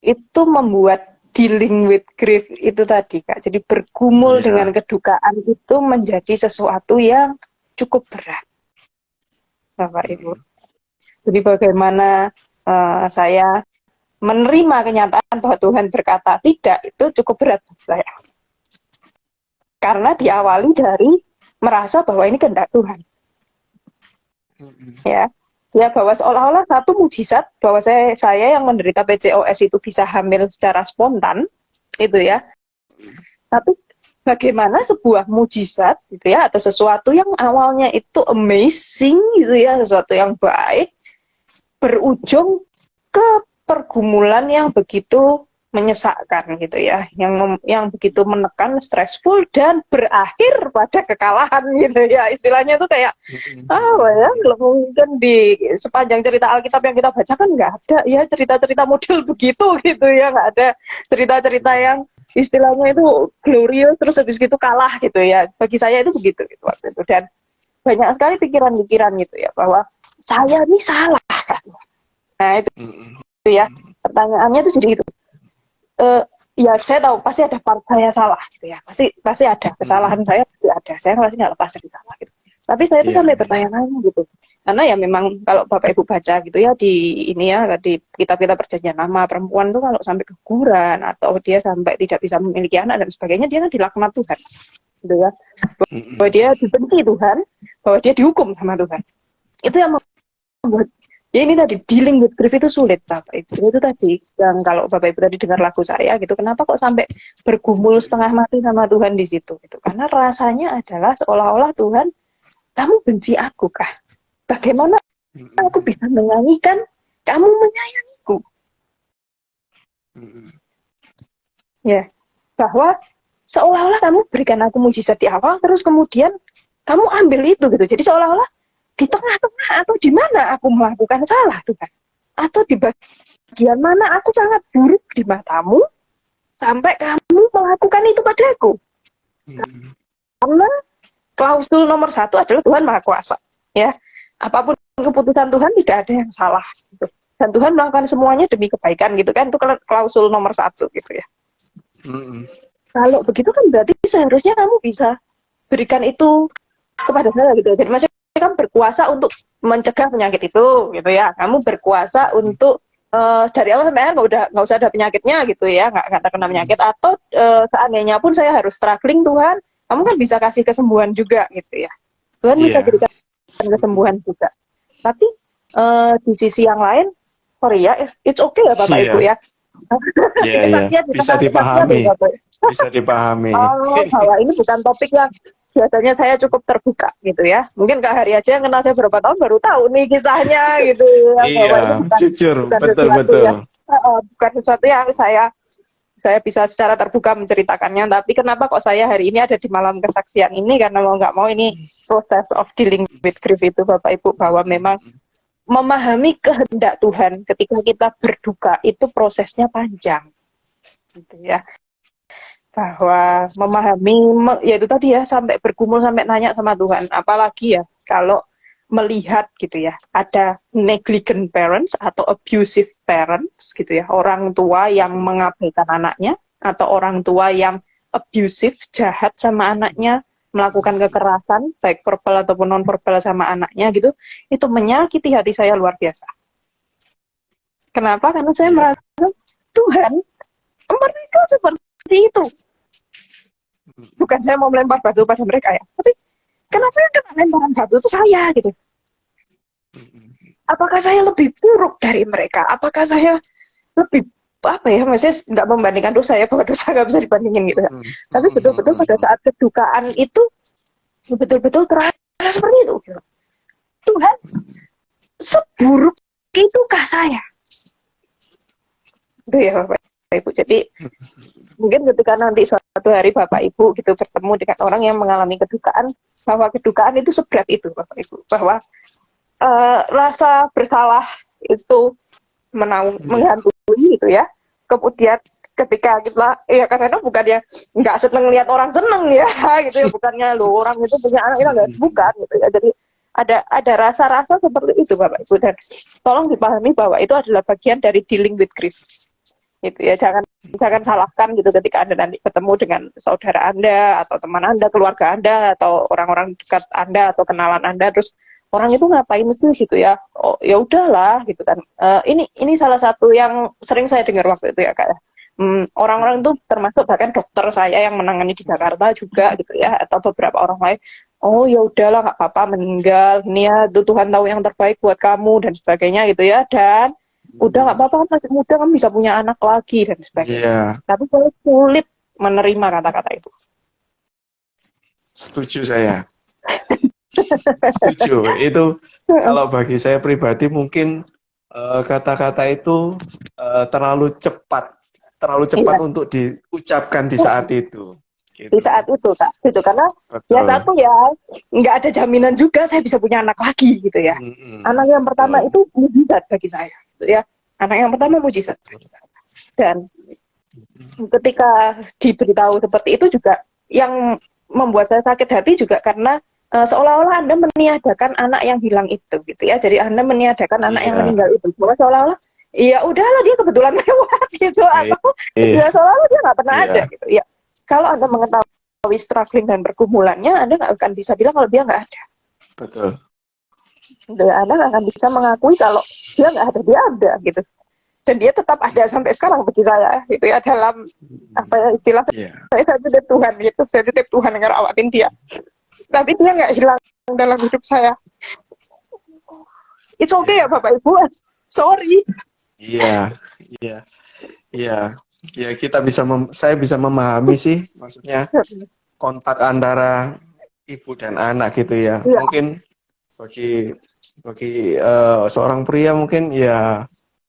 itu membuat dealing with grief itu tadi Kak. Jadi bergumul dengan Iya. kedukaan itu menjadi sesuatu yang cukup berat, Bapak Ibu. Hmm. Jadi bagaimana saya menerima kenyataan bahwa Tuhan berkata tidak itu cukup berat bagi saya. Karena diawali dari merasa bahwa ini kehendak Tuhan. Hmm. Ya. Ya bahwa seolah-olah satu mujizat bahwa saya yang menderita PCOS itu bisa hamil secara spontan itu ya. Tapi bagaimana sebuah mujizat gitu ya, atau sesuatu yang awalnya itu amazing gitu ya, sesuatu yang baik berujung ke pergumulan yang begitu menyesakkan gitu ya, yang begitu menekan, stressful, dan berakhir pada kekalahan gitu ya, istilahnya tuh kayak ya, mungkin di sepanjang cerita Alkitab yang kita baca kan nggak ada ya cerita-cerita model begitu gitu ya, nggak ada cerita-cerita yang istilahnya itu glorious terus habis gitu kalah gitu ya. Bagi saya itu begitu gitu waktu itu, dan banyak sekali pikiran-pikiran gitu ya bahwa saya ini salah kan. Nah itu ya, pertanyaannya itu jadi itu. Ya saya tahu pasti ada part saya salah gitu ya, pasti ada kesalahan saya, pasti ada, saya pasti nggak lepas dari salah gitu. Tapi saya tuh sampai bertanya-tanya gitu, karena ya memang kalau Bapak Ibu baca gitu ya di ini ya, di kitab-kitab perjanjian lama, perempuan tuh kalau sampai keguguran atau dia sampai tidak bisa memiliki anak dan sebagainya, dia kan dilaknat Tuhan gitu ya, bahwa dia dibenci Tuhan, bahwa dia dihukum sama Tuhan. Itu yang membuat ya ini tadi dealing with grief itu sulit Bapak Ibu. Itu tadi yang kalau Bapak Ibu tadi dengar lagu saya gitu, kenapa kok sampai bergumul setengah mati sama Tuhan di situ gitu. Karena rasanya adalah seolah-olah Tuhan, kamu benci aku kah? Bagaimana aku bisa menyanyikan kamu menyayangiku? Ya, bahwa seolah-olah kamu berikan aku mujizat di awal, terus kemudian kamu ambil itu gitu. Jadi seolah-olah di tengah-tengah atau di mana aku melakukan salah Tuhan, atau di bagian mana aku sangat buruk di matamu sampai kamu melakukan itu padaku. Karena klausul nomor 1 adalah Tuhan Maha Kuasa ya, apapun keputusan Tuhan tidak ada yang salah gitu. Dan Tuhan melakukan semuanya demi kebaikan gitu kan, itu klausul nomor 1 gitu ya. Kalau begitu kan berarti seharusnya kamu bisa berikan itu kepada saya gitu. Jadi maksudnya kan berkuasa untuk mencegah penyakit itu gitu ya, kamu berkuasa untuk dari awal sampai akhir nggak usah ada penyakitnya gitu ya, nggak terkena penyakit, atau seandainya pun saya harus struggling, Tuhan kamu kan bisa kasih kesembuhan juga gitu ya, Tuhan bisa berikan kesembuhan juga. Tapi di sisi yang lain, sorry ya, it's okay ya Bapak Ibu ya, bisa dipahami, bisa dipahami. Bahwa ini bukan topik yang biasanya saya cukup terbuka gitu ya. Mungkin Kak Hari aja yang kenal saya berapa tahun baru tahu nih kisahnya gitu. Iya, jujur, betul-betul. Ya, bukan sesuatu yang saya bisa secara terbuka menceritakannya. Tapi kenapa kok saya hari ini ada di malam kesaksian ini? Karena mau nggak mau ini proses of dealing with grief itu Bapak Ibu, bahwa memang memahami kehendak Tuhan ketika kita berduka itu prosesnya panjang gitu ya. Bahwa memahami, ya itu tadi ya, sampai bergumul, sampai nanya sama Tuhan, apalagi ya kalau melihat gitu ya, ada negligent parents atau abusive parents gitu ya, orang tua yang mengabaikan anaknya, atau orang tua yang abusive, jahat sama anaknya, melakukan kekerasan, baik verbal ataupun non-verbal sama anaknya gitu, itu menyakiti hati saya luar biasa. Kenapa? Karena saya merasa, Tuhan, mereka seperti itu. Bukan saya mau melempar batu pada mereka ya, tapi kenapa yang kena lemparan batu itu saya gitu? Apakah saya lebih buruk dari mereka? Apakah saya lebih apa ya? Maksudnya nggak membandingkan dosa ya, bahwa dosa nggak bisa dibandingin gitu. Tapi betul-betul pada saat kedukaan itu betul-betul terasa seperti itu. Gitu. Tuhan, seburuk itukah saya? Itu ya Bapak Ibu. Jadi mungkin ketika nanti suatu hari Bapak Ibu gitu bertemu dengan orang yang mengalami kedukaan, bahwa kedukaan itu seberat itu Bapak Ibu, bahwa rasa bersalah itu menghantui gitu ya. Kemudian ketika kita ya karena bukannya nggak seneng lihat orang seneng ya gitu ya, bukannya lo orang itu punya anak kita nggak, bukan gitu ya. Jadi ada rasa-rasa seperti itu Bapak Ibu, dan tolong dipahami bahwa itu adalah bagian dari dealing with grief. Gitu ya, jangan salahkan gitu ketika Anda nanti ketemu dengan saudara Anda atau teman Anda, keluarga Anda atau orang-orang dekat Anda atau kenalan Anda, terus orang itu ngapain itu gitu ya, oh ya udahlah gitu kan. Ini salah satu yang sering saya dengar waktu itu ya Kak. Orang-orang itu termasuk bahkan dokter saya yang menangani di Jakarta juga gitu ya, atau beberapa orang lain, oh ya udahlah nggak apa-apa meninggal, ini ya Tuhan tahu yang terbaik buat kamu dan sebagainya gitu ya, dan udah nggak apa-apa, masih muda kan bisa punya anak lagi dan sebagainya. Tapi saya sulit menerima kata-kata itu. Setuju saya. Setuju. Itu kalau bagi saya pribadi mungkin kata-kata itu terlalu cepat Iya, untuk diucapkan di saat itu. di Gitu. saat itu Kak, gitu karena ya Betul. satu ya nggak ada jaminan juga saya bisa punya anak lagi gitu ya. Anak yang pertama Betul. itu mujizat bagi saya, gitu ya. Anak yang pertama mujizat. Dan ketika diberitahu seperti itu juga yang membuat saya sakit hati juga karena seolah-olah Anda meniadakan anak yang hilang itu gitu ya. Jadi Anda meniadakan anak yang Iya. meninggal itu. Bahwa seolah-olah ya udahlah dia kebetulan lewat gitu Iya. atau ya seolah-olah dia nggak pernah ada Iya. gitu. Ya kalau Anda mengetahui struggling dan pergumulannya, Anda nggak akan bisa bilang kalau dia nggak ada. Betul. Anda nggak akan bisa mengakui kalau dia nggak ada, dia ada gitu. Dan dia tetap ada sampai sekarang bagi saya gitu ya, dalam apa ya istilah Iya. saya titip Tuhan gitu, saya titip Tuhan ngerawatin dia, tapi dia nggak hilang dalam hidup saya. It's okay ya Bapak Ibu, sorry. Iya. Iya. Iya. Ya saya bisa memahami sih, maksudnya kontak antara ibu dan anak gitu ya. Iya, Mungkin bagi bagi seorang pria mungkin ya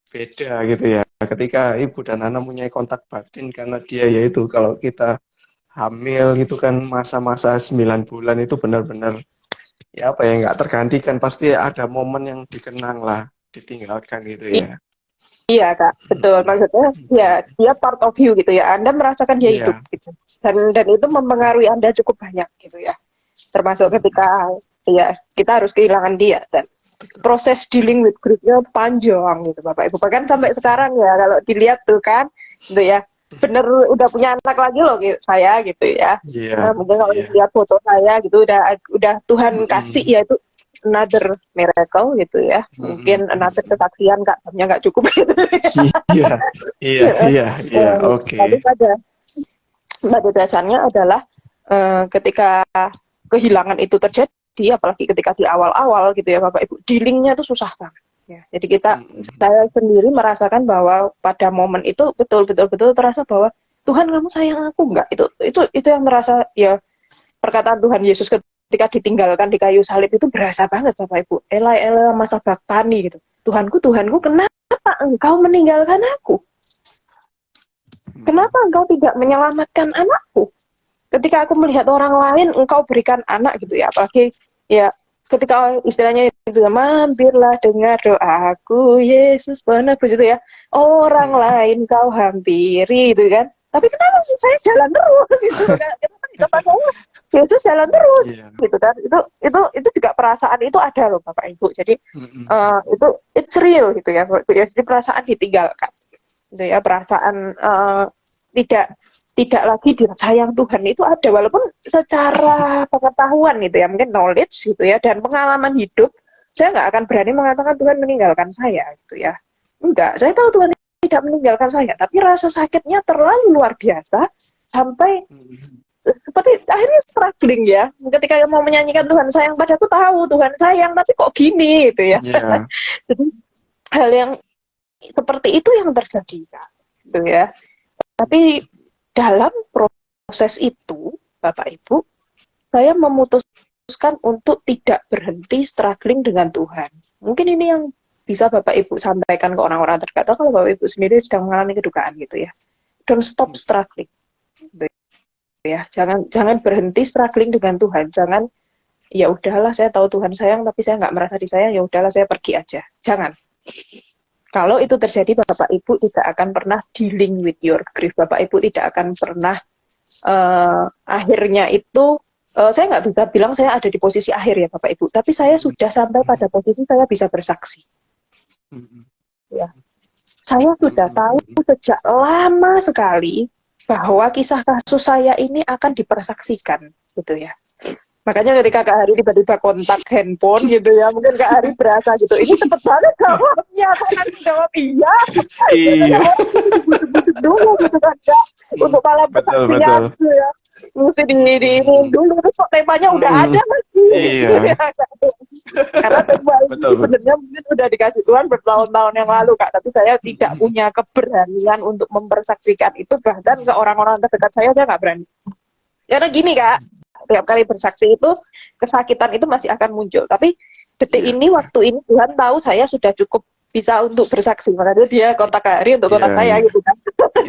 beda gitu ya. Ketika ibu dan anak punya kontak batin karena dia yaitu kalau kita hamil gitu kan masa-masa 9 bulan itu benar-benar ya apa ya nggak tergantikan, pasti ada momen yang dikenang lah, ditinggalkan gitu ya. iya Kak, betul. Maksudnya ya dia part of you gitu ya, Anda merasakan dia hidup Iya, gitu, dan itu mempengaruhi Anda cukup banyak gitu ya, termasuk ketika ya kita harus kehilangan dia. Dan proses dealing with grief-nya panjang gitu Bapak Ibu. Bahkan sampai sekarang ya kalau dilihat tuh kan gitu ya. Bener udah punya anak lagi loh gitu, saya gitu ya. iya, Mungkin kalau iya. lihat foto saya gitu udah Tuhan kasih ya itu another miracle gitu ya. Mungkin another kesaksian Kak, jamnya nggak cukup gitu. Iya, iya, iya, iya, oke. Tapi pada dasarnya adalah ketika kehilangan itu terjadi, apalagi ketika di awal-awal gitu ya Bapak Ibu, dealingnya itu susah banget. Ya, jadi saya sendiri merasakan bahwa pada momen itu betul terasa bahwa Tuhan kamu sayang aku nggak? Itu yang merasa ya perkataan Tuhan Yesus ketika ditinggalkan di kayu salib itu berasa banget Bapak Ibu. Elai Elai masa baktani gitu. Tuhanku, Tuhanku, kenapa engkau meninggalkan aku? Kenapa engkau tidak menyelamatkan anakku? Ketika aku melihat orang lain, engkau berikan anak gitu ya. Apalagi ya ketika istilahnya itu ya, mampirlah dengar doaku, Yesus penebus itu ya. Orang lain kau hampiri gitu kan. Tapi kenapa sih saya jalan terus itu kan? Kata saya, Yesus jalan terus gitu kan. Itu juga perasaan itu ada loh Bapak Ibu. Jadi itu it's real gitu ya. Jadi perasaan ditinggalkan. Gitu ya, perasaan tidak lagi disayang Tuhan itu ada, walaupun secara pengetahuan gitu ya, mungkin knowledge gitu ya, dan pengalaman hidup, saya nggak akan berani mengatakan Tuhan meninggalkan saya gitu ya. Enggak, saya tahu Tuhan tidak meninggalkan saya, tapi rasa sakitnya terlalu luar biasa sampai seperti akhirnya struggling ya. Ketika mau menyanyikan Tuhan sayang padaku, tahu Tuhan sayang, tapi kok gini gitu ya. Yeah. Jadi hal yang seperti itu yang terjadi Kak, gitu ya. Tapi dalam proses itu, Bapak Ibu, saya memutuskan untuk tidak berhenti struggling dengan Tuhan. Mungkin ini yang bisa Bapak Ibu sampaikan ke orang-orang terdekat, kalau Bapak Ibu sendiri sedang mengalami kedukaan gitu ya. Don't stop struggling. Gitu ya. Jangan berhenti struggling dengan Tuhan. Jangan, ya udahlah saya tahu Tuhan sayang, tapi saya nggak merasa disayang, ya udahlah saya pergi aja. Jangan. Kalau itu terjadi, Bapak Ibu tidak akan pernah dealing with your grief. Bapak Ibu tidak akan pernah akhirnya itu, saya nggak bisa bilang saya ada di posisi akhir ya Bapak Ibu, tapi saya sudah sampai pada posisi saya bisa bersaksi. Ya. Saya sudah tahu sejak lama sekali bahwa kisah kasus saya ini akan dipersaksikan, gitu ya. Makanya ketika Kak Hari tiba-tiba kontak handphone gitu ya, mungkin Kak Hari berasa gitu, ini cepet banget jawabnya, kok nanti jawab iya. Iya. Butuh dulu gitu kan Kak, untuk malam persaksian gitu ya. Mesti ini dulu, terus kok temanya udah ada lagi. Iya. Karena tema ini sebenarnya mungkin udah dikasih Tuhan bertahun-tahun yang lalu Kak, tapi saya tidak punya keberanian untuk mempersaksikan itu, bahkan ke orang-orang terdekat saya nggak berani. Karena gini Kak, setiap kali bersaksi itu kesakitan itu masih akan muncul. Tapi detik ini, waktu ini Tuhan tahu saya sudah cukup bisa untuk bersaksi. Makanya dia kontak Hari untuk kontak saya gitu kan.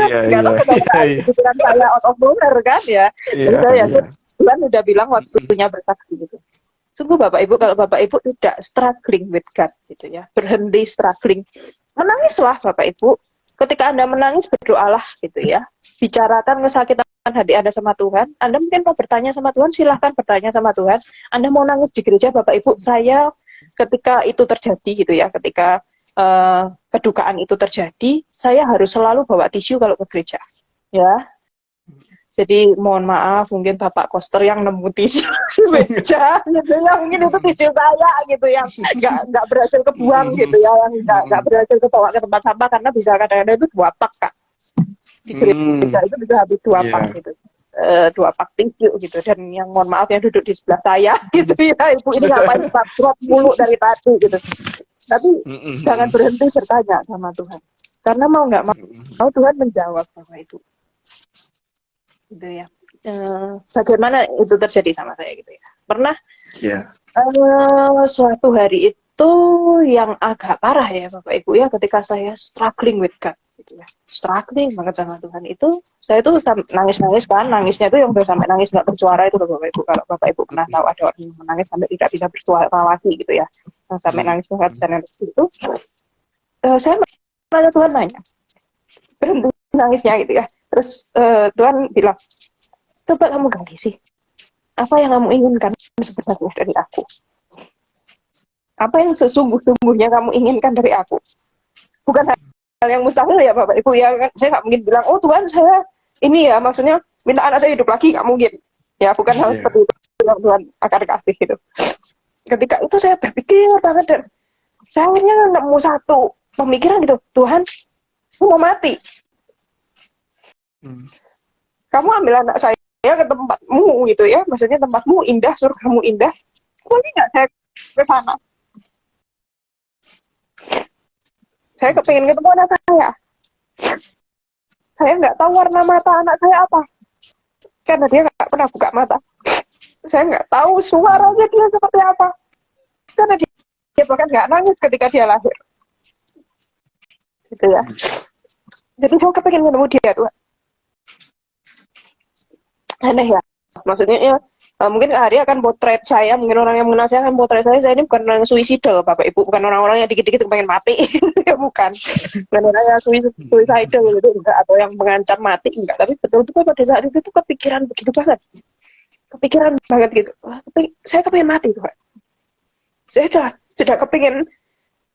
Nggak tahu kenapa pikiran saya out of nowhere kan ya. Jadi saya yakin Tuhan udah bilang waktunya bersaksi gitu. Sungguh Bapak Ibu, kalau Bapak Ibu tidak struggling with God gitu ya, berhenti struggling, menangislah Bapak Ibu. Ketika Anda menangis, berdoalah gitu ya. Bicarakan kesakitan hati Anda sama Tuhan. Anda mungkin mau bertanya sama Tuhan, silahkan bertanya sama Tuhan. Anda mau nangis di gereja, Bapak Ibu, saya ketika itu terjadi gitu ya, ketika kedukaan itu terjadi, saya harus selalu bawa tisu kalau ke gereja. Ya, jadi mohon maaf, mungkin Bapak Koster yang nemu tisu di meja gitu ya, mungkin itu tisu saya gitu yang nggak berhasil kebuang gitu ya, yang nggak berhasil kebawa ke tempat sampah karena bisa kadang-kadang itu 2 pak Kak. Di gereja itu bisa habis 2 pak gitu. 2 pak tisu gitu, dan yang mohon maaf yang duduk di sebelah saya gitu ya, ibu ini ngapain drop mulu dari tadi gitu. Tapi jangan berhenti bertanya sama Tuhan, karena mau nggak mau Tuhan menjawab sama itu. Gitu ya. Bagaimana itu terjadi sama saya gitu ya. Pernah suatu hari itu yang agak parah ya Bapak Ibu ya, ketika saya struggling with God gitu ya. Struggling banget sama Tuhan itu, saya tuh nangis-nangis kan, nangisnya itu yang udah sampai nangis nggak bersuara itu loh Bapak Ibu. Kalau Bapak Ibu pernah tahu ada orang yang menangis sampai tidak bisa bersuara lagi gitu ya. Yang sampai nangis nggak bisa nangis itu. Saya nanya Tuhan, nanya, berhenti nangisnya gitu ya. Terus Tuhan bilang, coba kamu ganti sih. Apa yang kamu inginkan sebenarnya dari aku? Apa yang sesungguh-sungguhnya kamu inginkan dari aku? Bukan hal yang mustahil ya Bapak Ibu ya. Saya nggak mungkin bilang, oh Tuhan saya ini ya, maksudnya minta anak saya hidup lagi, nggak mungkin. Ya bukan hal seperti itu yang Tuhan akan kasih gitu. Ketika itu saya berpikir banget, dan saya akhirnya nemu satu pemikiran gitu, Tuhan, aku mau mati. Kamu ambil anak saya ke tempatmu gitu ya, maksudnya tempatmu indah, surgamu indah, boleh nggak saya ke sana? Saya kepingin ketemu anak saya. Saya nggak tahu warna mata anak saya apa, karena dia nggak pernah buka mata. Saya nggak tahu suaranya dia seperti apa, karena dia bahkan nggak nangis ketika dia lahir. Gitu ya. Jadi saya kepingin ketemu dia tuh. Aneh ya, maksudnya ya, mungkin Hari akan potret saya, mungkin orang yang mengenal saya akan potret saya ini bukan orang suicidal Bapak Ibu, bukan orang-orang yang dikit-dikit pengen mati. Ya bukan orang yang suicidal gitu enggak, atau yang mengancam mati enggak, tapi betul-betul pada saat itu tuh kepikiran begitu banget, kepikiran banget gitu. Saya kepingin mati tuh Pak. Saya sudah kepingin,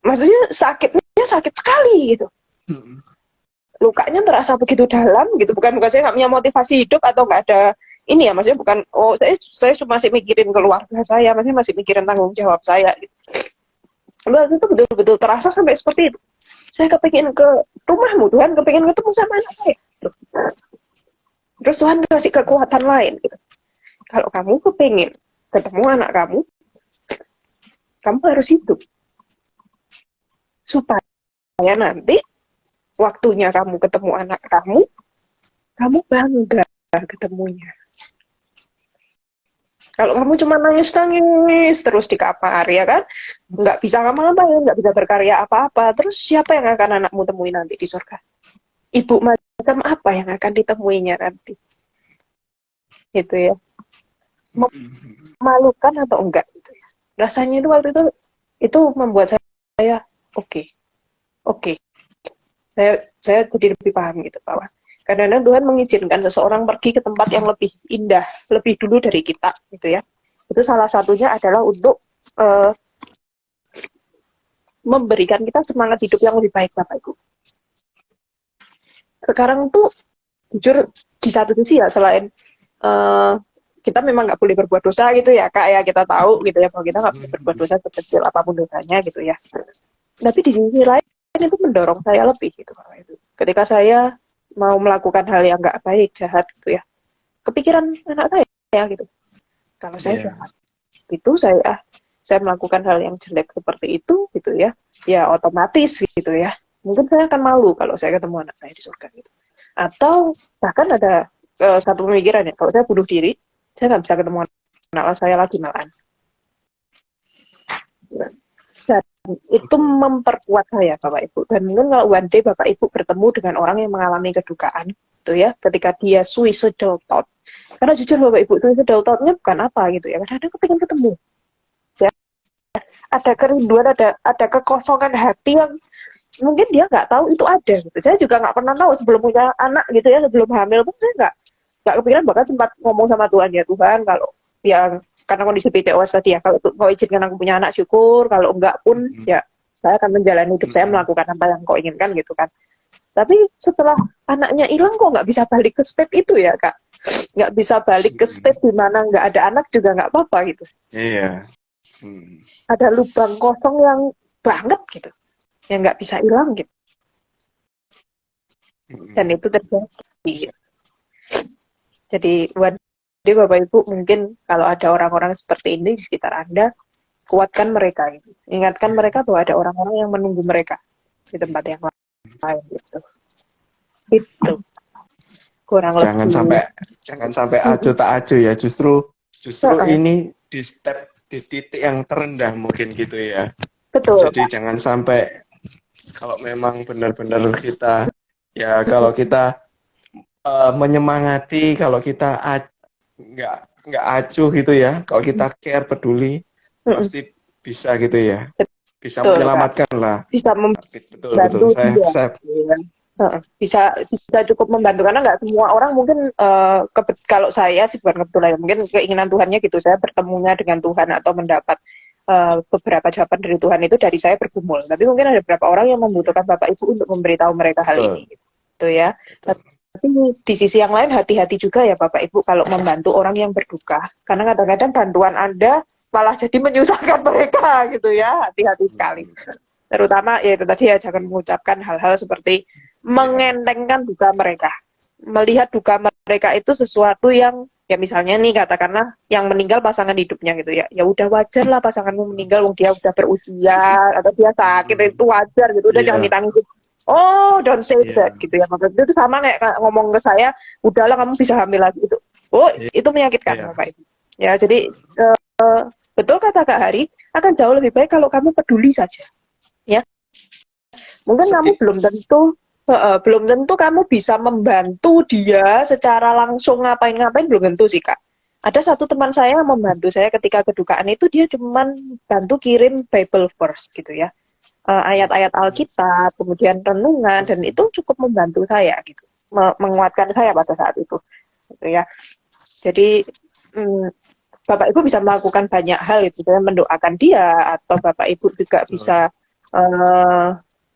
maksudnya sakitnya sakit sekali gitu. Lukanya terasa begitu dalam gitu, bukan saya nggak punya motivasi hidup atau nggak ada ini ya, maksudnya bukan, oh saya cuma masih mikirin keluarga saya, masih mikirin tanggung jawab saya gitu. Lalu itu betul-betul terasa sampai seperti itu. Saya kepingin ke rumahmu Tuhan, kepingin ketemu sama anak saya. Terus Tuhan kasih kekuatan lain gitu. Kalau kamu kepingin ketemu anak kamu harus hidup supaya nanti waktunya kamu ketemu anak kamu bangga ketemunya. Kalau kamu cuma nangis-nangis terus di kamar ya kan, nggak bisa ngapa-ngapain, nggak bisa berkarya apa-apa, terus siapa yang akan anakmu temui nanti di surga? Ibu macam apa yang akan ditemuinya nanti? Gitu ya. Memalukan atau enggak? Gitu ya. Rasanya itu waktu itu membuat saya oke. Saya jadi lebih paham gitu bahwa kadang-kadang Tuhan mengizinkan seseorang pergi ke tempat yang lebih indah, lebih dulu dari kita gitu ya. Itu salah satunya adalah untuk memberikan kita semangat hidup yang lebih baik Bapak Ibu. Sekarang tuh jujur di satu sisi ya, selain kita memang nggak boleh berbuat dosa gitu ya Kak ya, kita tahu gitu ya bahwa kita nggak boleh berbuat dosa sekecil apapun dosanya gitu ya. Tapi di sisi lain itu mendorong saya lebih gitu Bapak Ibu. Ketika saya mau melakukan hal yang nggak baik, jahat gitu ya, kepikiran anak saya gitu. Kalau saya jahat, itu saya melakukan hal yang jelek seperti itu gitu ya, ya otomatis gitu ya. Mungkin saya akan malu kalau saya ketemu anak saya di surga gitu. Atau bahkan ada satu pemikiran ya, kalau saya bunuh diri, saya nggak bisa ketemu anak saya lagi malan. Dan itu memperkuat saya Bapak Ibu. Dan mungkin kalau one day Bapak Ibu bertemu dengan orang yang mengalami kedukaan, gitu ya, ketika dia suicidal thought. Karena jujur Bapak Ibu, suicidal thought-nya bukan apa gitu ya. Kadang-kadang kepengen ketemu. Ya. Ada kerinduan, ada kekosongan hati yang mungkin dia nggak tahu itu ada. Gitu. Saya juga nggak pernah tahu sebelum punya anak gitu ya, sebelum hamil pun saya nggak kepikiran, bahkan sempat ngomong sama Tuhan, ya Tuhan kalau yang karena kondisi PCOS tadi ya, kalau kau izinkan aku punya anak syukur, kalau enggak pun ya saya akan menjalani hidup saya melakukan apa yang kau inginkan gitu kan. Tapi setelah anaknya hilang kok nggak bisa balik ke state itu ya Kak, nggak bisa balik ke state di mana nggak ada anak juga nggak apa-apa gitu. Iya. Ada lubang kosong yang banget gitu, yang nggak bisa hilang gitu. Dan itu terjadi. Jadi Bapak Ibu mungkin kalau ada orang-orang seperti ini di sekitar Anda, kuatkan mereka. Gitu. Ingatkan mereka bahwa ada orang-orang yang menunggu mereka di tempat yang lain. Gitu. Itu kurang Jangan lebih. jangan sampai acuh tak acuh ya. Justru ini di titik yang terendah mungkin gitu ya. Betul. Jadi jangan sampai, kalau memang benar-benar kita ya, kalau kita menyemangati, kalau kita nggak acuh gitu ya, kalau kita care, peduli, pasti bisa gitu ya, bisa betul, menyelamatkan Kak. Lah bisa betul saya bisa cukup membantu, karena nggak semua orang mungkin kalau saya sih bukan kebetulan, mungkin keinginan Tuhannya gitu, saya bertemunya dengan Tuhan atau mendapat beberapa jawaban dari Tuhan itu dari saya bergumul, tapi mungkin ada beberapa orang yang membutuhkan Bapak Ibu untuk memberitahu mereka hal ini gitu ya. Tapi di sisi yang lain hati-hati juga ya Bapak Ibu kalau membantu orang yang berduka, karena kadang-kadang bantuan Anda malah jadi menyusahkan mereka gitu ya. Hati-hati sekali. Terutama ya itu tadi ya, jangan mengucapkan hal-hal seperti mengentengkan duka mereka. Melihat duka mereka itu sesuatu yang ya, misalnya nih katakanlah yang meninggal pasangan hidupnya gitu ya. Ya udah wajar lah pasanganmu meninggal, wong dia udah berusia atau dia sakit, itu wajar gitu. Udah jangan ditanggung. Oh, don't say that gitu ya. Maksudnya itu sama kayak ngomong ke saya, udahlah kamu bisa hamil lagi itu. Oh, itu menyakitkan Bapak Ibu. Ya, jadi betul kata Kak Hari, akan jauh lebih baik kalau kamu peduli saja. Ya. Mungkin kamu belum tentu kamu bisa membantu dia secara langsung ngapain-ngapain, belum tentu sih Kak. Ada satu teman saya yang membantu saya ketika kedukaan itu, dia cuman bantu kirim Bible verse gitu ya. Ayat-ayat Alkitab, kemudian renungan, dan itu cukup membantu saya gitu, menguatkan saya pada saat itu gitu ya. Jadi Bapak Ibu bisa melakukan banyak hal itu, mendoakan dia, atau Bapak Ibu juga bisa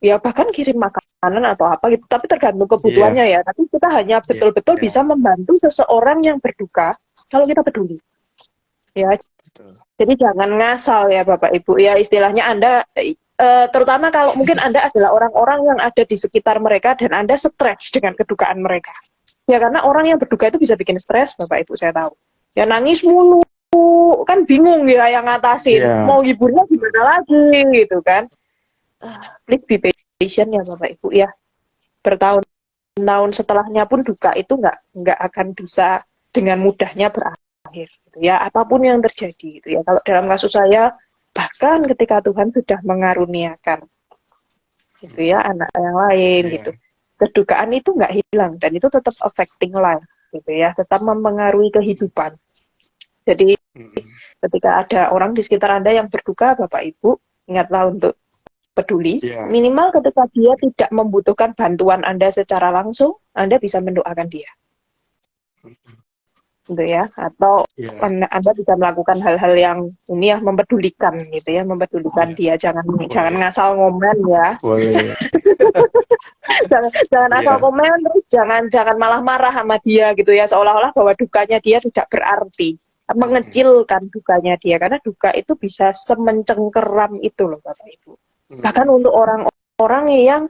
ya bahkan kirim makanan atau apa gitu, tapi tergantung kebutuhannya ya. Tapi kita hanya betul-betul bisa membantu seseorang yang berduka kalau kita peduli. Ya. Jadi jangan ngasal ya Bapak Ibu ya, istilahnya Anda terutama kalau mungkin Anda adalah orang-orang yang ada di sekitar mereka dan Anda stres dengan kedukaan mereka. Ya karena orang yang berduka itu bisa bikin stres Bapak Ibu, saya tahu. Ya nangis mulu, kan bingung ya yang ngatasin. Mau hiburnya gimana lagi gitu kan. Please be patient ya Bapak Ibu ya. Bertahun-tahun setelahnya pun duka itu nggak akan bisa dengan mudahnya berakhir gitu ya, apapun yang terjadi gitu ya. Kalau dalam kasus saya, bahkan ketika Tuhan sudah mengaruniakan gitu ya anak yang lain gitu, kedukaan itu nggak hilang dan itu tetap affecting life gitu ya, tetap mempengaruhi kehidupan. Jadi ketika ada orang di sekitar Anda yang berduka, Bapak Ibu ingatlah untuk peduli, minimal ketika dia tidak membutuhkan bantuan Anda secara langsung, Anda bisa mendoakan dia. Gitu ya, atau Anda bisa melakukan hal-hal yang ini ya, mempedulikan gitu ya, mempedulikan dia, jangan ngasal ngomen ya. jangan asal komen, terus jangan malah marah sama dia gitu ya, seolah-olah bahwa dukanya dia tidak berarti, mengecilkan dukanya dia, karena duka itu bisa semencengkeram itu loh Bapak Ibu. Bahkan untuk orang-orang yang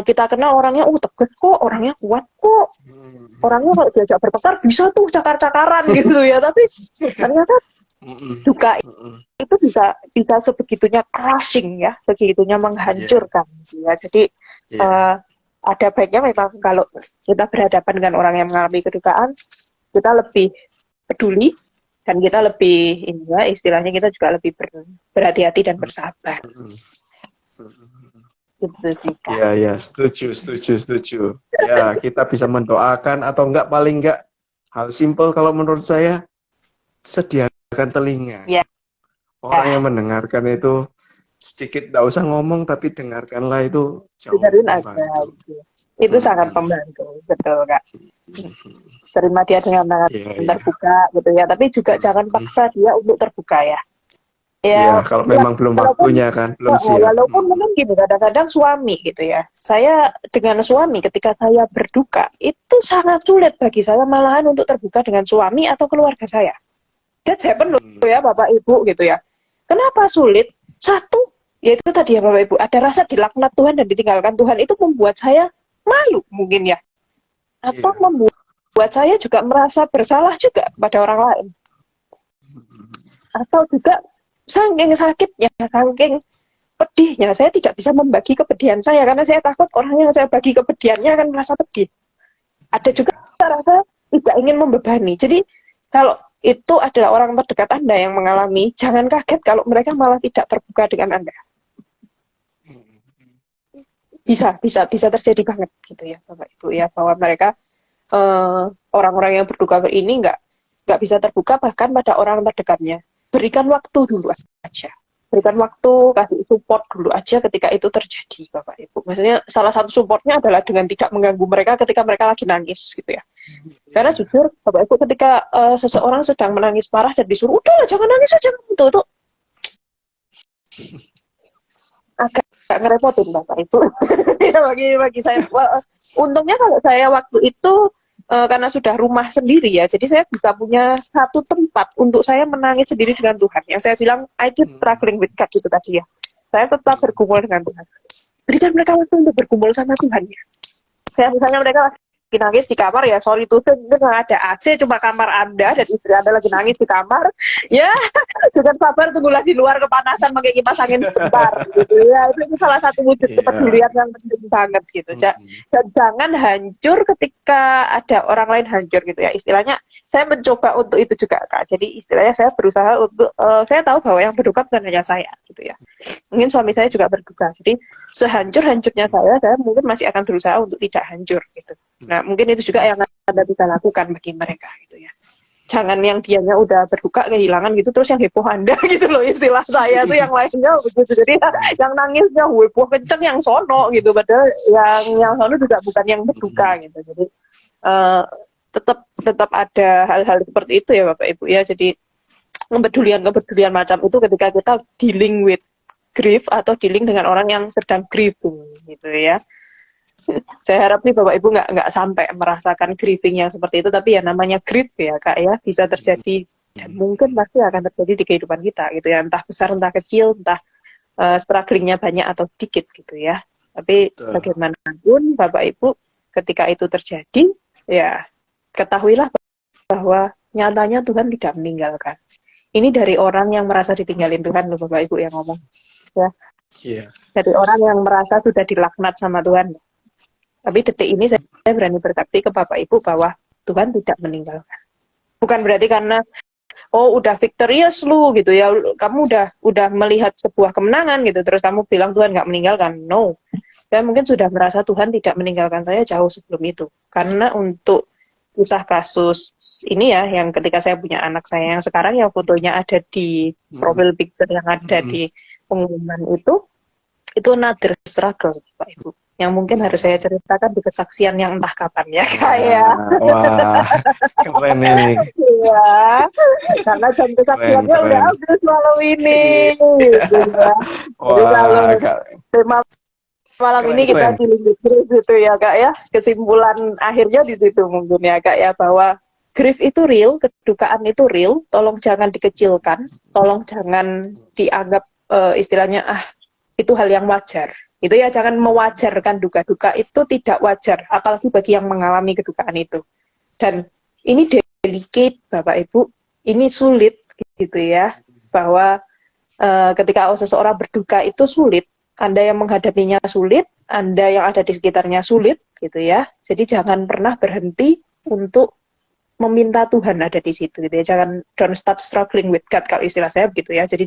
kita kenal orangnya tegas kok, orangnya kuat kok, orangnya kalau diajak bertengkar bisa tuh cakar-cakaran gitu ya, tapi ternyata duka itu bisa sebegitunya crushing ya, sebegitunya menghancurkan ya. Jadi ada baiknya memang kalau kita berhadapan dengan orang yang mengalami kedukaan, kita lebih peduli Dan kita lebih, ini ya, istilahnya kita juga lebih berhati-hati dan bersabar. Gitu sih, Kak. Ya, ya, setuju. Ya, kita bisa mendoakan atau enggak, paling enggak hal simpel kalau menurut saya, sediakan telinga. Ya. Orang yang mendengarkan itu sedikit, enggak usah ngomong, tapi dengarkanlah, itu jauh Dengerin aja. membantu. Itu sangat membantu, betul, Kak. Terima dia dengan tangan terbuka gitu ya, tapi juga jangan paksa dia untuk terbuka ya. Ya, kalau memang belum waktunya kan, belum siap. Walaupun mungkin gini, kadang-kadang suami gitu ya. Saya dengan suami ketika saya berduka, itu sangat sulit bagi saya malahan untuk terbuka dengan suami atau keluarga saya. That's happen loh ya Bapak Ibu gitu ya. Kenapa sulit? Satu, yaitu tadi ya Bapak Ibu, ada rasa dilaknat Tuhan dan ditinggalkan Tuhan, itu membuat saya malu mungkin ya. Atau membuat saya juga merasa bersalah juga kepada orang lain. Atau juga saking sakitnya, saking pedihnya, saya tidak bisa membagi kepedihan saya karena saya takut orang yang saya bagi kepedihannya akan merasa pedih. Ada juga rasa tidak ingin membebani. Jadi kalau itu adalah orang terdekat Anda yang mengalami, jangan kaget kalau mereka malah tidak terbuka dengan Anda. Bisa terjadi banget gitu ya Bapak Ibu ya, bahwa mereka orang-orang yang berduka ini nggak bisa terbuka bahkan pada orang terdekatnya. Berikan waktu dulu aja. Berikan waktu, kasih support dulu aja ketika itu terjadi, Bapak Ibu. Maksudnya salah satu supportnya adalah dengan tidak mengganggu mereka ketika mereka lagi nangis, gitu ya. Karena jujur, Bapak Ibu, ketika seseorang sedang menangis parah dan disuruh, udahlah jangan nangis aja, itu agak ngerepotin, Bapak Ibu. bagi saya, untungnya kalau saya waktu itu karena sudah rumah sendiri ya, jadi saya bisa punya satu tempat untuk saya menangis sendiri dengan Tuhan. Yang saya bilang, I keep struggling with God itu tadi ya. Saya tetap bergumul dengan Tuhan. Berikan mereka waktu untuk bergumul sama Tuhan ya. Saya misalnya mereka lagi nangis di kamar ya, sorry tuh nggak ada AC, cuma kamar Anda dan istri Anda lagi nangis di kamar, ya dengan sabar tunggulah di luar kepanasan pakai kipas angin sebentar, gitu ya. Itu salah satu wujud kepedulian yang penting banget gitu. Dan jangan hancur ketika ada orang lain hancur gitu ya. Istilahnya saya mencoba untuk itu juga Kak. Jadi istilahnya saya berusaha untuk saya tahu bahwa yang berduka bukan hanya saya gitu ya. Mungkin suami saya juga berduka. Jadi sehancur-hancurnya saya mungkin masih akan berusaha untuk tidak hancur gitu. Nah, mungkin itu juga yang Anda bisa lakukan bagi mereka gitu ya. Jangan yang dianya udah berduka kehilangan gitu terus yang heboh Anda gitu loh, istilah saya tuh yang lainnya begitu. Jadi yang nangisnya heboh kenceng yang sono gitu, padahal yang sono juga bukan yang berduka gitu. Jadi tetap ada hal-hal seperti itu ya Bapak Ibu ya. Jadi kepedulian macam itu ketika kita dealing with grief atau dealing dengan orang yang sedang grieving gitu ya. Saya harap nih Bapak Ibu nggak sampai merasakan grieving yang seperti itu, tapi ya namanya grief ya Kak ya, bisa terjadi dan mungkin pasti akan terjadi di kehidupan kita gitu ya, entah besar entah kecil, entah strugglingnya banyak atau sedikit gitu ya. Tapi bagaimanapun Bapak Ibu ketika itu terjadi ya ketahuilah bahwa nyatanya Tuhan tidak meninggalkan. Ini dari orang yang merasa ditinggalin Tuhan loh Bapak Ibu yang ngomong ya. Dari orang yang merasa sudah dilaknat sama Tuhan. Tapi detik ini saya berani berkata ke Bapak Ibu bahwa Tuhan tidak meninggalkan. Bukan berarti karena udah victorious lu gitu ya, kamu udah melihat sebuah kemenangan gitu, terus kamu bilang Tuhan nggak meninggalkan. No, saya mungkin sudah merasa Tuhan tidak meninggalkan saya jauh sebelum itu. Karena untuk kisah kasus ini ya, yang ketika saya punya anak saya yang sekarang yang fotonya ada di profil picture yang ada di pengumuman itu another struggle Pak Ibu. Yang mungkin harus saya ceritakan di kesaksian yang entah kapan ya kayak. Wah, keren ini. Iya, karena jam kesaksiannya udah habis malam ini. Gitu ya. Jadi kalau tema malam ini kita dilingkup gitu ya Kak ya. Kesimpulan akhirnya di situ mungkin ya Kak ya, bahwa grief itu real, kedukaan itu real. Tolong jangan dikecilkan, tolong jangan dianggap istilahnya itu hal yang wajar. Itu ya, jangan mewajarkan duka-duka, itu tidak wajar, apalagi bagi yang mengalami kedukaan itu. Dan ini delicate Bapak Ibu, ini sulit gitu ya, bahwa ketika seseorang berduka itu sulit, Anda yang menghadapinya sulit, Anda yang ada di sekitarnya sulit gitu ya. Jadi jangan pernah berhenti untuk meminta Tuhan ada di situ gitu ya. Jangan don't stop struggling with God kalau istilah saya begitu ya. Jadi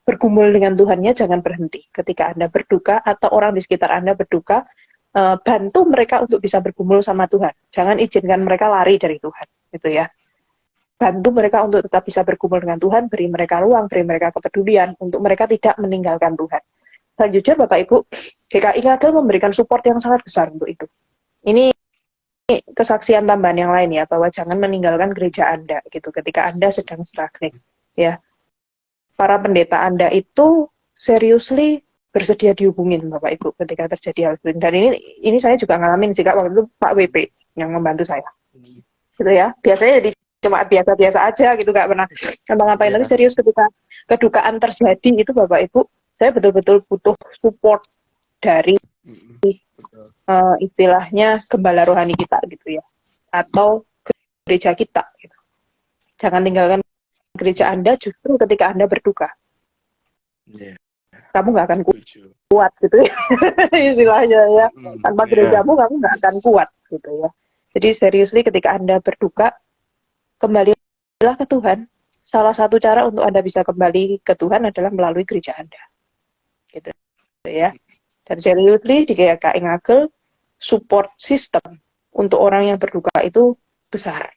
bergumul dengan Tuhannya jangan berhenti. Ketika Anda berduka atau orang di sekitar Anda berduka, bantu mereka untuk bisa bergumul sama Tuhan. Jangan izinkan mereka lari dari Tuhan gitu ya. Bantu mereka untuk tetap bisa bergumul dengan Tuhan, beri mereka ruang, beri mereka kepedulian untuk mereka tidak meninggalkan Tuhan. Dan jujur Bapak Ibu, GKI Ngagel memberikan support yang sangat besar untuk itu. Ini kesaksian tambahan yang lain ya, bahwa jangan meninggalkan gereja Anda gitu ketika Anda sedang struggling ya. Para pendeta Anda itu seriously bersedia dihubungin Bapak Ibu ketika terjadi hal itu. Dan ini saya juga ngalamin sih Kak, waktu itu Pak WP yang membantu saya. Gitu ya. Biasanya jadi cuma biasa-biasa aja gitu, nggak pernah ngapa-ngapain. Tapi serius ketika kedukaan terjadi itu Bapak Ibu, saya betul-betul butuh support dari istilahnya gembala rohani kita gitu ya, atau gereja kita gitu. Jangan tinggalkan gereja Anda justru ketika Anda berduka. Kamu nggak akan kuat gitu ya istilahnya ya. Tanpa gerejamu kamu nggak akan kuat gitu ya. Jadi seriously ketika Anda berduka, kembalilah ke Tuhan. Salah satu cara untuk Anda bisa kembali ke Tuhan adalah melalui gereja Anda. Gitu ya. Dan seriously di GKI Ngagel, support system untuk orang yang berduka itu besar.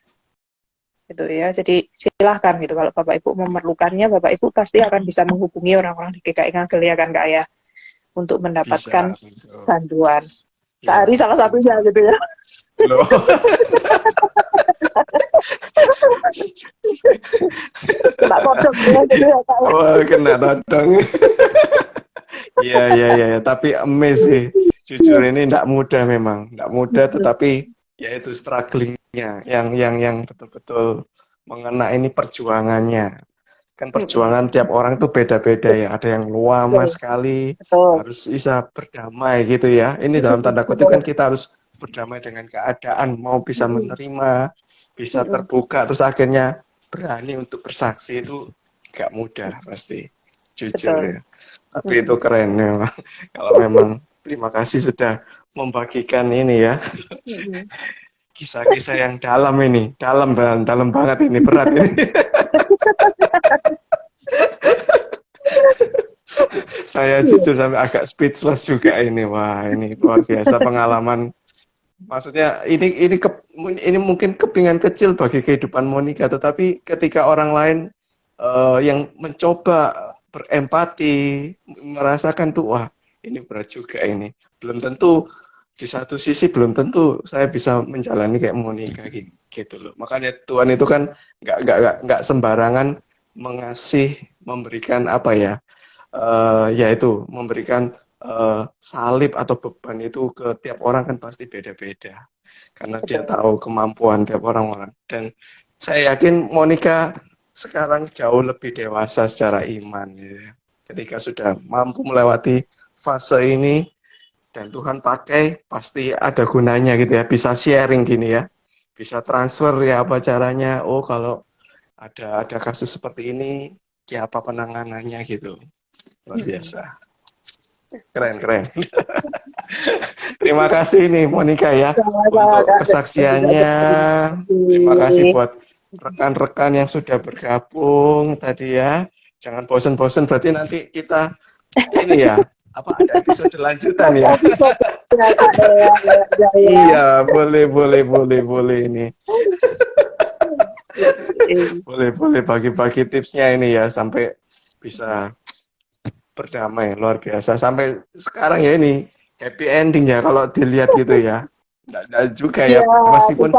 Gitu ya. Jadi silahkan gitu, kalau Bapak Ibu memerlukannya, Bapak Ibu pasti akan bisa menghubungi orang-orang di GKI Ngagel ya kan Kak ya, untuk mendapatkan bantuan. Kak Ari salah satunya gitu ya. Loh. Kena todong ya gitu ya Kak. Wah, kena todong. Iya, tapi amazed sih. Jujur ini tidak mudah memang, tidak mudah, tetapi ya itu strugglingnya yang betul-betul mengena ini perjuangannya. Kan perjuangan tiap orang tuh beda-beda ya. Ada yang lama sekali, harus bisa berdamai gitu ya. Ini dalam tanda kutip kan kita harus berdamai dengan keadaan, mau bisa menerima, bisa terbuka, terus akhirnya berani untuk bersaksi itu gak mudah pasti, jujur ya. Tapi itu keren memang. Kalau memang terima kasih sudah membagikan ini ya. Kisah-kisah yang dalam ini, dalam banget ini, berat ini. Saya jujur sampai agak speechless juga ini. Wah, ini luar biasa pengalaman. Maksudnya ini mungkin kepingan kecil bagi kehidupan Monica, tetapi ketika orang lain yang mencoba berempati, merasakan tuh, wah ini berat juga ini. Belum tentu, di satu sisi belum tentu saya bisa menjalani kayak Monica gitu loh. Makanya Tuhan itu kan nggak sembarangan memberikan apa ya, yaitu memberikan salib atau beban itu ke tiap orang kan pasti beda-beda. Karena dia tahu kemampuan tiap orang-orang. Dan saya yakin Monica sekarang jauh lebih dewasa secara iman gitu ya. Ketika sudah mampu melewati fase ini dan Tuhan pakai, pasti ada gunanya gitu ya, bisa sharing gini ya, bisa transfer ya apa caranya, oh kalau ada kasus seperti ini ya apa penanganannya gitu. Luar biasa, keren Terima kasih nih Monica ya untuk kesaksiannya. Terima kasih buat rekan-rekan yang sudah bergabung tadi ya. Jangan bosan-bosan, berarti nanti kita ini ya, apa ada episode lanjutan ya? Iya, boleh ini. boleh bagi-bagi tipsnya ini ya, sampai bisa berdamai, luar biasa. Sampai sekarang ya ini happy ending ya kalau dilihat gitu ya. Nggak juga ya, meskipun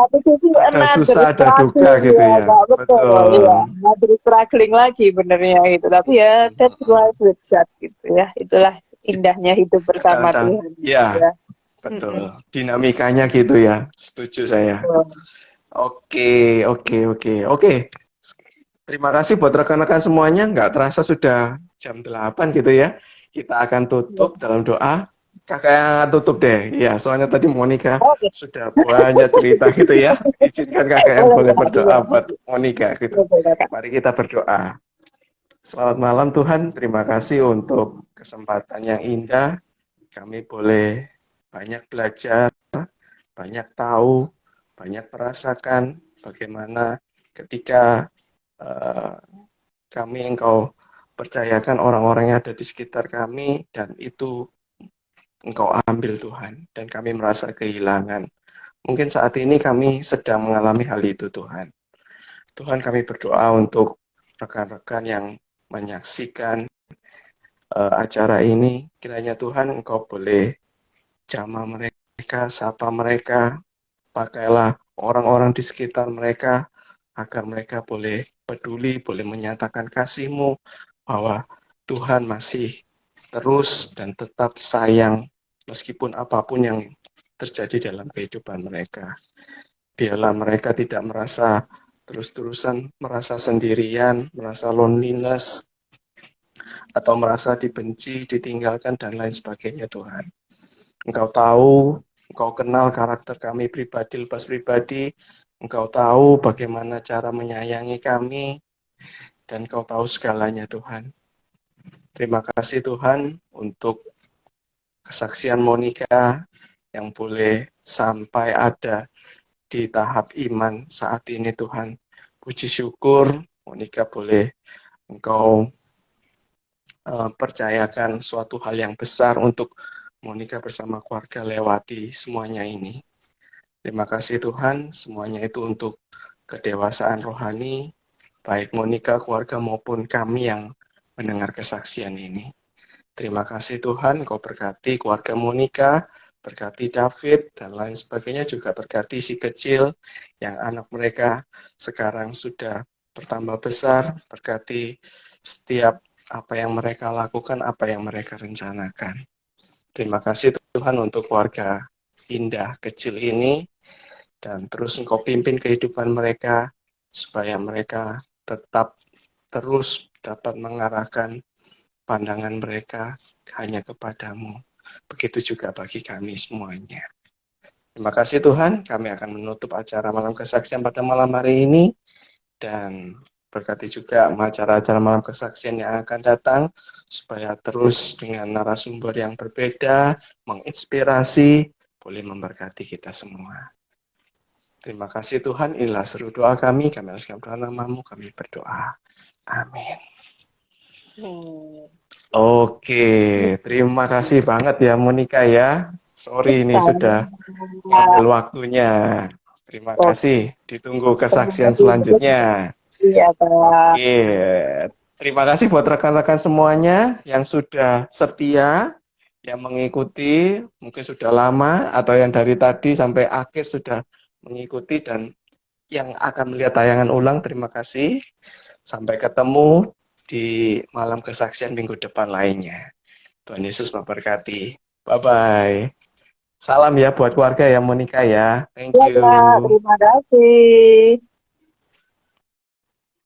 ada susah, ada duka gitu ya. Betul. Iya, ada struggling lagi benernya gitu. Tapi ya, that's life with God gitu ya. Itulah indahnya hidup bersama Tuhan. Iya, betul. Dinamikanya gitu ya. Setuju saya. Oke. Terima kasih buat rekan-rekan semuanya. Nggak terasa sudah jam 8 gitu ya. Kita akan tutup dalam doa. Kakak yang tutup deh, ya soalnya tadi Monica sudah banyak cerita gitu ya. Izinkan kakak yang boleh berdoa buat Monica gitu. Mari kita berdoa. Selamat malam Tuhan, terima kasih untuk kesempatan yang indah. Kami boleh banyak belajar, banyak tahu, banyak merasakan bagaimana ketika kami Engkau percayakan orang-orang yang ada di sekitar kami, dan itu Engkau ambil Tuhan, dan kami merasa kehilangan. Mungkin saat ini kami sedang mengalami hal itu Tuhan. Tuhan, kami berdoa untuk rekan-rekan yang menyaksikan acara ini. Kiranya Tuhan Engkau boleh jamah mereka, sapa mereka, pakailah orang-orang di sekitar mereka, agar mereka boleh peduli, boleh menyatakan kasih-Mu, bahwa Tuhan masih terus dan tetap sayang, meskipun apapun yang terjadi dalam kehidupan mereka. Biarlah mereka tidak merasa terus-terusan merasa sendirian, merasa loneliness, atau merasa dibenci, ditinggalkan, dan lain sebagainya Tuhan. Engkau tahu, Engkau kenal karakter kami pribadi lepas pribadi, Engkau tahu bagaimana cara menyayangi kami, dan Engkau tahu segalanya Tuhan. Terima kasih Tuhan untuk kesaksian Monica yang boleh sampai ada di tahap iman saat ini Tuhan. Puji syukur Monica boleh Engkau percayakan suatu hal yang besar untuk Monica bersama keluarga lewati semuanya ini. Terima kasih Tuhan, semuanya itu untuk kedewasaan rohani, baik Monica, keluarga maupun kami yang mendengar kesaksian ini. Terima kasih Tuhan, Kau berkati keluarga Monica, berkati David, dan lain sebagainya, juga berkati si kecil yang anak mereka sekarang sudah bertambah besar, berkati setiap apa yang mereka lakukan, apa yang mereka rencanakan. Terima kasih Tuhan untuk keluarga indah kecil ini, dan terus Engkau pimpin kehidupan mereka, supaya mereka tetap terus dapat mengarahkan pandangan mereka hanya kepadamu. Begitu juga bagi kami semuanya. Terima kasih Tuhan, kami akan menutup acara malam kesaksian pada malam hari ini, dan berkati juga acara-acara malam kesaksian yang akan datang, supaya terus dengan narasumber yang berbeda, menginspirasi, boleh memberkati kita semua. Terima kasih Tuhan, inilah seru doa kami alaskan nama-Mu, kami berdoa. Amin. Oke, terima kasih banget ya Monica ya. Sorry ini sudah ambil waktunya. Terima kasih, ditunggu kesaksian selanjutnya. Iya, Pak. Oke, terima kasih buat rekan-rekan semuanya yang sudah setia, yang mengikuti, mungkin sudah lama, atau yang dari tadi sampai akhir sudah mengikuti, dan yang akan melihat tayangan ulang, terima kasih. Sampai ketemu di malam kesaksian minggu depan lainnya. Tuhan Yesus memberkati. Bye-bye. Salam ya buat keluarga ya Monica ya. Thank Iya, you. Pak. Terima kasih.